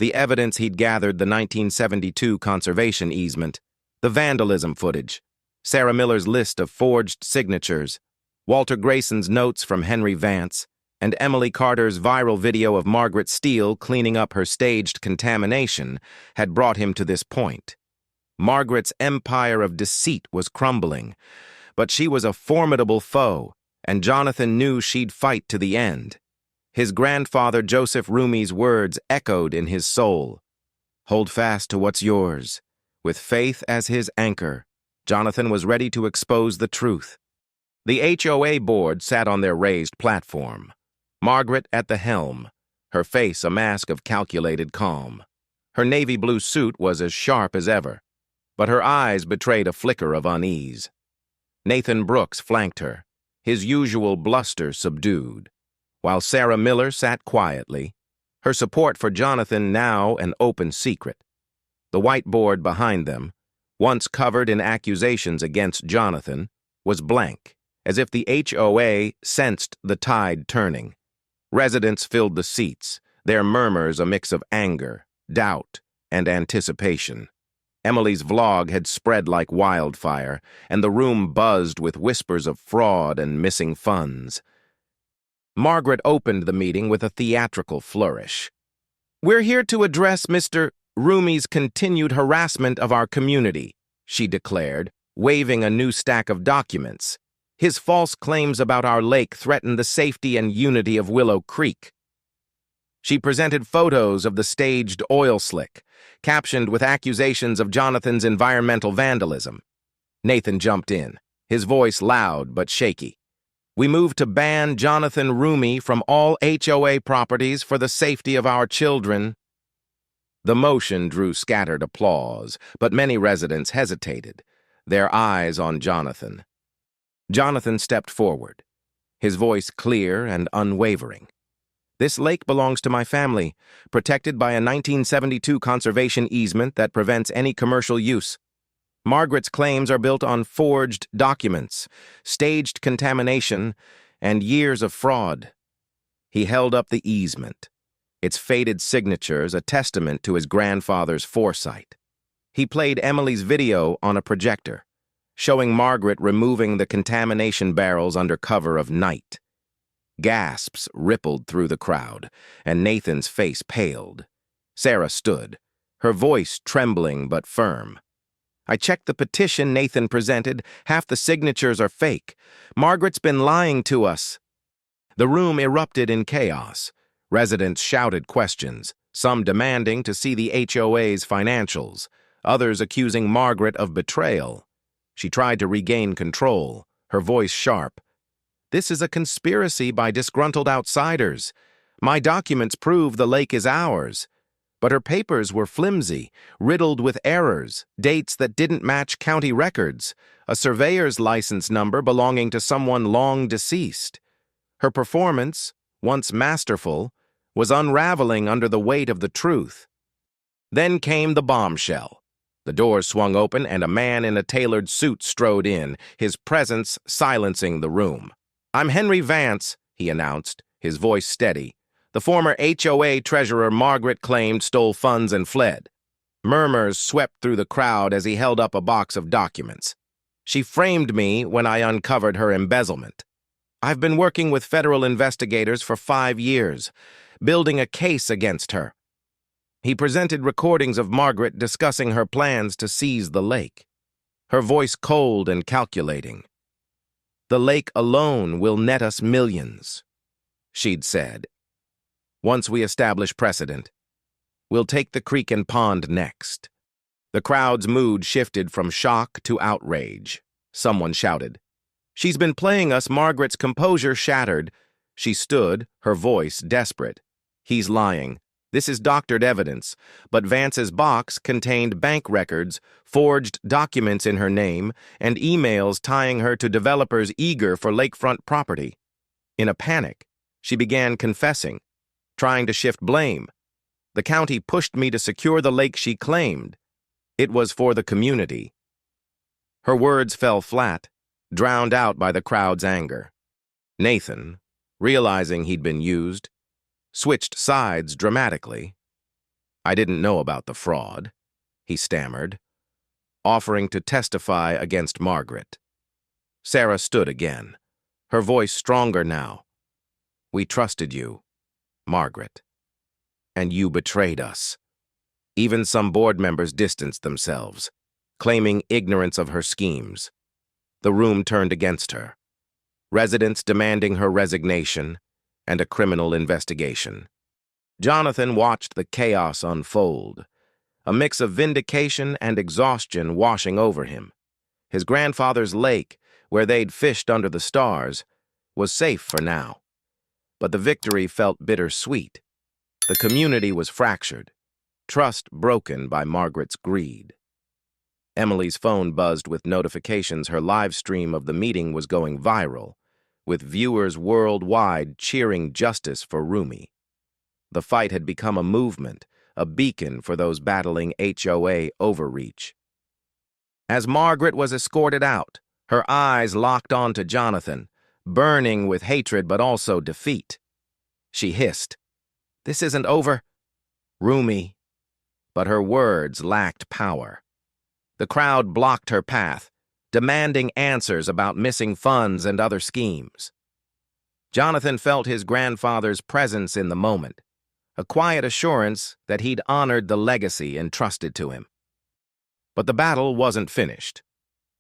The evidence he'd gathered, the 1972 conservation easement, the vandalism footage, Sarah Miller's list of forged signatures, Walter Grayson's notes from Henry Vance, and Emily Carter's viral video of Margaret Steele cleaning up her staged contamination had brought him to this point. Margaret's empire of deceit was crumbling, but she was a formidable foe, and Jonathan knew she'd fight to the end. His grandfather Joseph Roumie's words echoed in his soul. Hold fast to what's yours. With faith as his anchor, Jonathan was ready to expose the truth. The HOA board sat on their raised platform. Margaret at the helm, her face a mask of calculated calm. Her navy blue suit was as sharp as ever, but her eyes betrayed a flicker of unease. Nathan Brooks flanked her, his usual bluster subdued, while Sarah Miller sat quietly, her support for Jonathan now an open secret. The whiteboard behind them, once covered in accusations against Jonathan, was blank, as if the HOA sensed the tide turning. Residents filled the seats, their murmurs a mix of anger, doubt, and anticipation. Emily's vlog had spread like wildfire, and the room buzzed with whispers of fraud and missing funds. Margaret opened the meeting with a theatrical flourish. "We're here to address Mr. Roumie's continued harassment of our community," she declared, waving a new stack of documents. "His false claims about our lake threaten the safety and unity of Willow Creek." She presented photos of the staged oil slick, captioned with accusations of Jonathan's environmental vandalism. Nathan jumped in, his voice loud but shaky. "We move to ban Jonathan Roumie from all HOA properties for the safety of our children." The motion drew scattered applause, but many residents hesitated, their eyes on Jonathan. Jonathan stepped forward, his voice clear and unwavering. "This lake belongs to my family, protected by a 1972 conservation easement that prevents any commercial use. Margaret's claims are built on forged documents, staged contamination, and years of fraud." He held up the easement, its faded signatures a testament to his grandfather's foresight. He played Emily's video on a projector, showing Margaret removing the contamination barrels under cover of night. Gasps rippled through the crowd, and Nathan's face paled. Sarah stood, her voice trembling but firm. "I checked the petition Nathan presented. Half the signatures are fake. Margaret's been lying to us." The room erupted in chaos. Residents shouted questions, some demanding to see the HOA's financials, others accusing Margaret of betrayal. She tried to regain control, her voice sharp. "This is a conspiracy by disgruntled outsiders. My documents prove the lake is ours." But her papers were flimsy, riddled with errors, dates that didn't match county records, a surveyor's license number belonging to someone long deceased. Her performance, once masterful, was unraveling under the weight of the truth. Then came the bombshell. The doors swung open and a man in a tailored suit strode in, his presence silencing the room. "I'm Henry Vance," he announced, his voice steady. "The former HOA treasurer Margaret claimed stole funds and fled." Murmurs swept through the crowd as he held up a box of documents. "She framed me when I uncovered her embezzlement. I've been working with federal investigators for 5 years, building a case against her." He presented recordings of Margaret discussing her plans to seize the lake, her voice cold and calculating. "The lake alone will net us millions," she'd said. "Once we establish precedent, we'll take the creek and pond next." The crowd's mood shifted from shock to outrage. Someone shouted, "She's been playing us." Margaret's composure shattered. She stood, her voice desperate. "He's lying. This is doctored evidence." But Vance's box contained bank records, forged documents in her name, and emails tying her to developers eager for lakefront property. In a panic, she began confessing, trying to shift blame. "The county pushed me to secure the lake she claimed. It was for the community." Her words fell flat, drowned out by the crowd's anger. Nathan, realizing he'd been used, switched sides dramatically. I didn't know about the fraud, he stammered, offering to testify against Margaret. Sarah stood again, her voice stronger now. We trusted you, Margaret, and you betrayed us. Even some board members distanced themselves, claiming ignorance of her schemes. The room turned against her, residents demanding her resignation and a criminal investigation. Jonathan watched the chaos unfold, a mix of vindication and exhaustion washing over him. His grandfather's lake, where they'd fished under the stars, was safe for now. But the victory felt bittersweet. The community was fractured, trust broken by Margaret's greed. Emily's phone buzzed with notifications her live stream of the meeting was going viral, with viewers worldwide cheering justice for Roumie. The fight had become a movement, a beacon for those battling HOA overreach. As Margaret was escorted out, her eyes locked onto Jonathan, burning with hatred but also defeat. She hissed, "This isn't over, Roumie." But her words lacked power. The crowd blocked her path, demanding answers about missing funds and other schemes. Jonathan felt his grandfather's presence in the moment, a quiet assurance that he'd honored the legacy entrusted to him. But the battle wasn't finished.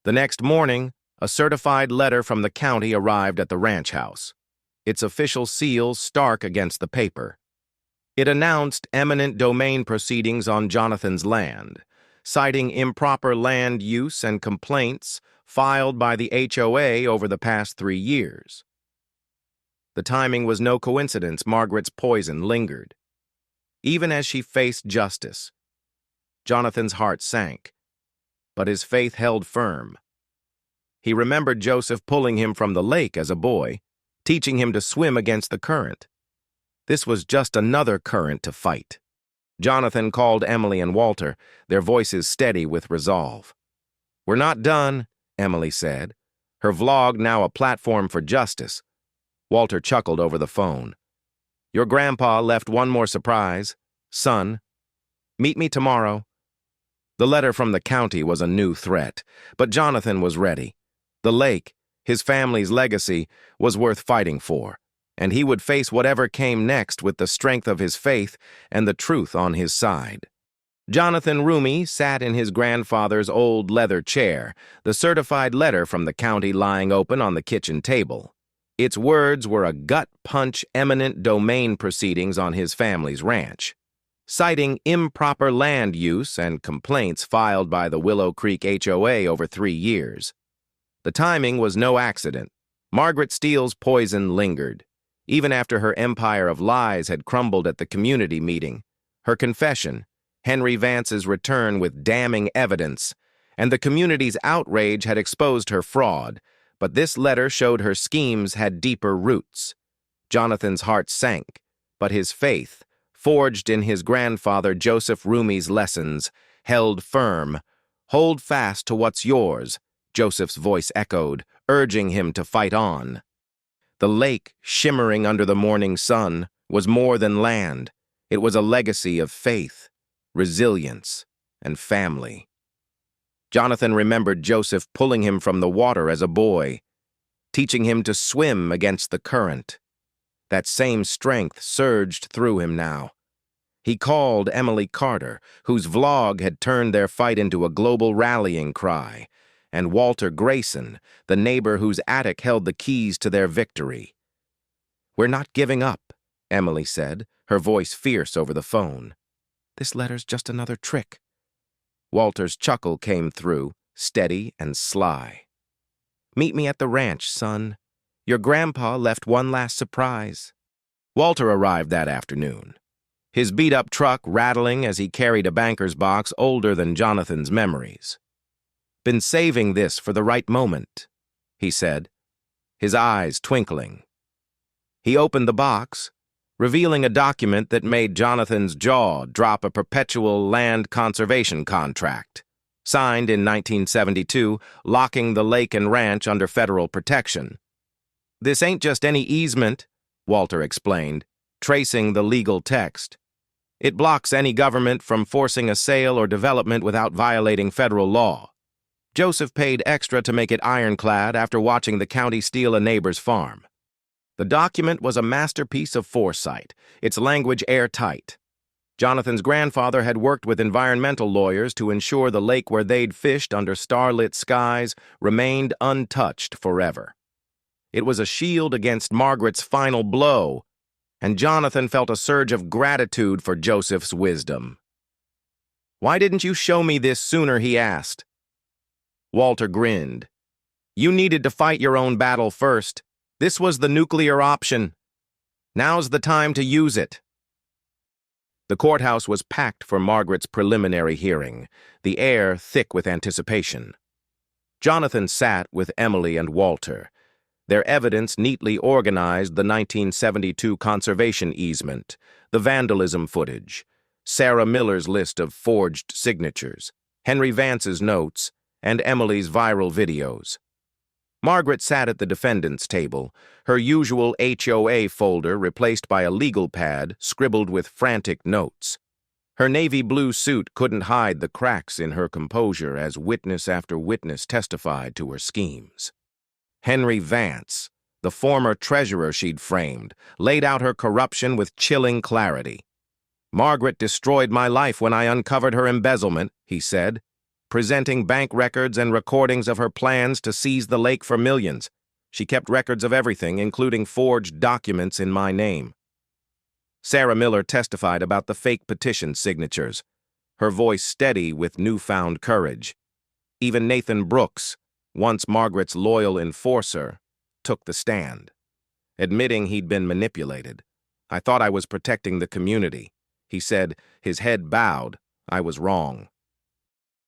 The next morning, a certified letter from the county arrived at the ranch house, its official seal stark against the paper. It announced eminent domain proceedings on Jonathan's land, citing improper land use and complaints filed by the HOA over the past 3 years. The timing was no coincidence. Margaret's poison lingered. Even as she faced justice, Jonathan's heart sank, but his faith held firm. He remembered Joseph pulling him from the lake as a boy, teaching him to swim against the current. This was just another current to fight. Jonathan called Emily and Walter, their voices steady with resolve. "We're not done," Emily said, her vlog now a platform for justice. Walter chuckled over the phone. "Your grandpa left one more surprise. Son, meet me tomorrow." The letter from the county was a new threat, but Jonathan was ready. The lake, his family's legacy, was worth fighting for, and he would face whatever came next with the strength of his faith and the truth on his side. Jonathan Roumie sat in his grandfather's old leather chair, the certified letter from the county lying open on the kitchen table. Its words were a gut-punch eminent domain proceedings on his family's ranch, citing improper land use and complaints filed by the Willow Creek HOA over 3 years. The timing was no accident. Margaret Steele's poison lingered. Even after her empire of lies had crumbled at the community meeting, her confession, Henry Vance's return with damning evidence, and the community's outrage had exposed her fraud, but this letter showed her schemes had deeper roots. Jonathan's heart sank, but his faith, forged in his grandfather Joseph Roumie's lessons, held firm. "Hold fast to what's yours," Joseph's voice echoed, urging him to fight on. The lake, shimmering under the morning sun, was more than land. It was a legacy of faith, resilience, and family. Jonathan remembered Joseph pulling him from the water as a boy, teaching him to swim against the current. That same strength surged through him now. He called Emily Carter, whose vlog had turned their fight into a global rallying cry, and Walter Grayson, the neighbor whose attic held the keys to their victory. "We're not giving up," Emily said, her voice fierce over the phone. "This letter's just another trick." Walter's chuckle came through, steady and sly. "Meet me at the ranch, son. Your grandpa left one last surprise." Walter arrived that afternoon, his beat-up truck rattling as he carried a banker's box older than Jonathan's memories. "Been saving this for the right moment," he said, his eyes twinkling. He opened the box, revealing a document that made Jonathan's jaw drop: a perpetual land conservation contract, signed in 1972, locking the lake and ranch under federal protection. "This ain't just any easement," Walter explained, tracing the legal text. It blocks any government from forcing a sale or development without violating federal law. Joseph paid extra to make it ironclad after watching the county steal a neighbor's farm. The document was a masterpiece of foresight, its language airtight. Jonathan's grandfather had worked with environmental lawyers to ensure the lake where they'd fished under starlit skies remained untouched forever. It was a shield against Margaret's final blow, and Jonathan felt a surge of gratitude for Joseph's wisdom. "Why didn't you show me this sooner?" he asked. Walter grinned. "You needed to fight your own battle first. This was the nuclear option. Now's the time to use it." The courthouse was packed for Margaret's preliminary hearing, the air thick with anticipation. Jonathan sat with Emily and Walter. Their evidence neatly organized: the 1972 conservation easement, the vandalism footage, Sarah Miller's list of forged signatures, Henry Vance's notes, and Emily's viral videos. Margaret sat at the defendant's table, her usual HOA folder replaced by a legal pad scribbled with frantic notes. Her navy blue suit couldn't hide the cracks in her composure as witness after witness testified to her schemes. Henry Vance, the former treasurer she'd framed, laid out her corruption with chilling clarity. "Margaret destroyed my life when I uncovered her embezzlement," he said, presenting bank records and recordings of her plans to seize the lake for millions. "She kept records of everything, including forged documents in my name." Sarah Miller testified about the fake petition signatures, her voice steady with newfound courage. Even Nathan Brooks, once Margaret's loyal enforcer, took the stand, admitting he'd been manipulated. "I thought I was protecting the community," he said, his head bowed. "I was wrong."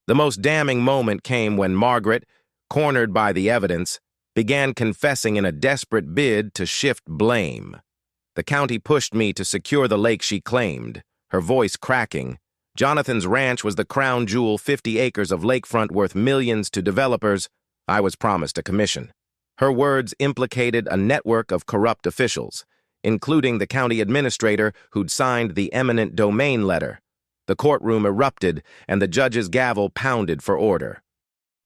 The most damning moment came when Margaret, cornered by the evidence, began confessing in a desperate bid to shift blame. "The county pushed me to secure the lake," she claimed, her voice cracking. "Jonathan's ranch was the crown jewel, 50 acres of lakefront worth millions to developers. I was promised a commission." Her words implicated a network of corrupt officials, including the county administrator who'd signed the eminent domain letter. The courtroom erupted, and the judge's gavel pounded for order.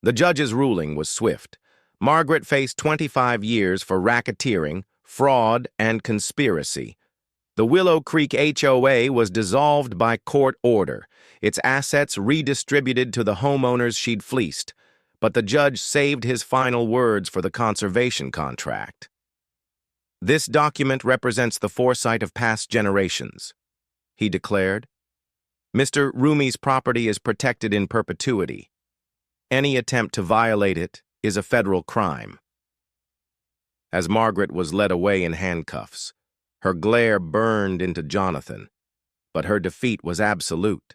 The judge's ruling was swift. Margaret faced 25 years for racketeering, fraud, and conspiracy. The Willow Creek HOA was dissolved by court order, its assets redistributed to the homeowners she'd fleeced, but the judge saved his final words for the conservation contract. "This document represents the foresight of past generations," he declared. "Mr. Roumie's property is protected in perpetuity. Any attempt to violate it is a federal crime." As Margaret was led away in handcuffs, her glare burned into Jonathan, but her defeat was absolute.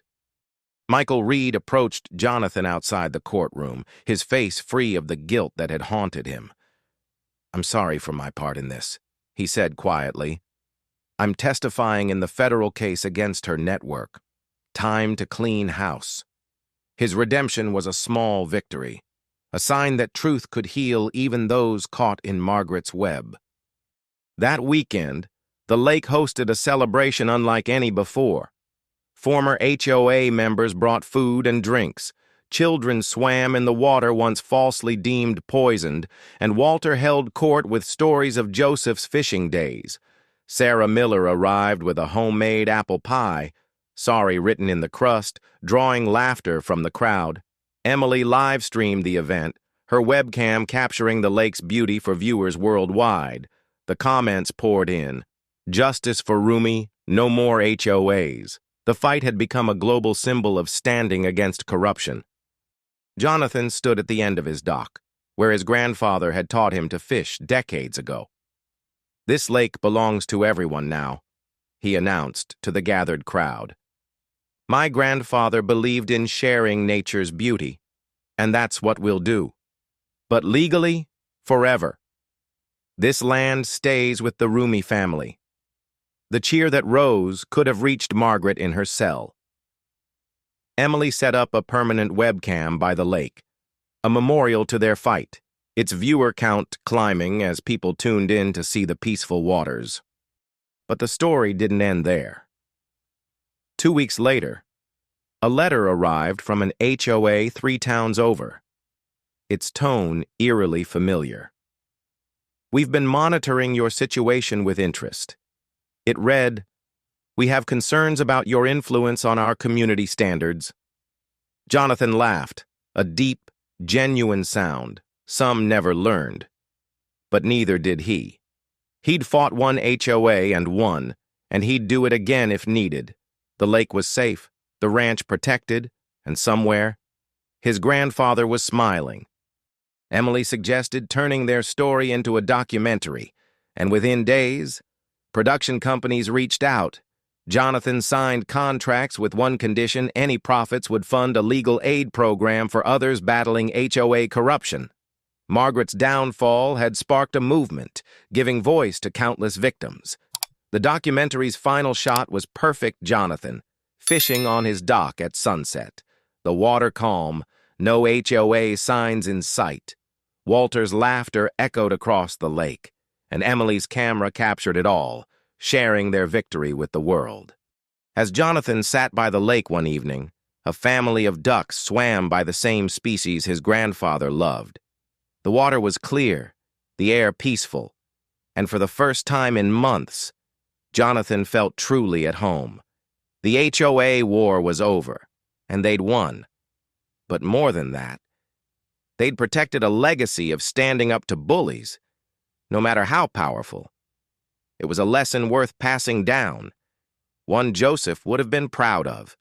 Michael Reed approached Jonathan outside the courtroom, his face free of the guilt that had haunted him. "I'm sorry for my part in this," he said quietly. "I'm testifying in the federal case against her network. Time to clean house." His redemption was a small victory, a sign that truth could heal even those caught in Margaret's web. That weekend, the lake hosted a celebration unlike any before. Former HOA members brought food and drinks. Children swam in the water once falsely deemed poisoned, and Walter held court with stories of Joseph's fishing days. Sarah Miller arrived with a homemade apple pie, sorry written in the crust, drawing laughter from the crowd. Emily live-streamed the event, her webcam capturing the lake's beauty for viewers worldwide. The comments poured in. "Justice for Roumie, no more HOAs." The fight had become a global symbol of standing against corruption. Jonathan stood at the end of his dock, where his grandfather had taught him to fish decades ago. "This lake belongs to everyone now," he announced to the gathered crowd. "My grandfather believed in sharing nature's beauty, and that's what we'll do. But legally, forever. This land stays with the Roumie family." The cheer that rose could have reached Margaret in her cell. Emily set up a permanent webcam by the lake, a memorial to their fight, its viewer count climbing as people tuned in to see the peaceful waters. But the story didn't end there. 2 weeks later, a letter arrived from an HOA 3 towns over, its tone eerily familiar. "We've been monitoring your situation with interest." It read, "We have concerns about your influence on our community standards." Jonathan laughed, a deep, genuine sound some never learned. But neither did he. He'd fought one HOA and won, and he'd do it again if needed. The lake was safe, the ranch protected, and somewhere, his grandfather was smiling. Emily suggested turning their story into a documentary, and within days, production companies reached out. Jonathan signed contracts with one condition: any profits would fund a legal aid program for others battling HOA corruption. Margaret's downfall had sparked a movement, giving voice to countless victims. The documentary's final shot was perfect Jonathan, fishing on his dock at sunset. The water calm, no HOA signs in sight. Walter's laughter echoed across the lake, and Emily's camera captured it all, sharing their victory with the world. As Jonathan sat by the lake one evening, a family of ducks swam by the same species his grandfather loved. The water was clear, the air peaceful, and for the first time in months, Jonathan felt truly at home. The HOA war was over, and they'd won. But more than that, they'd protected a legacy of standing up to bullies, no matter how powerful. It was a lesson worth passing down, one Joseph would have been proud of.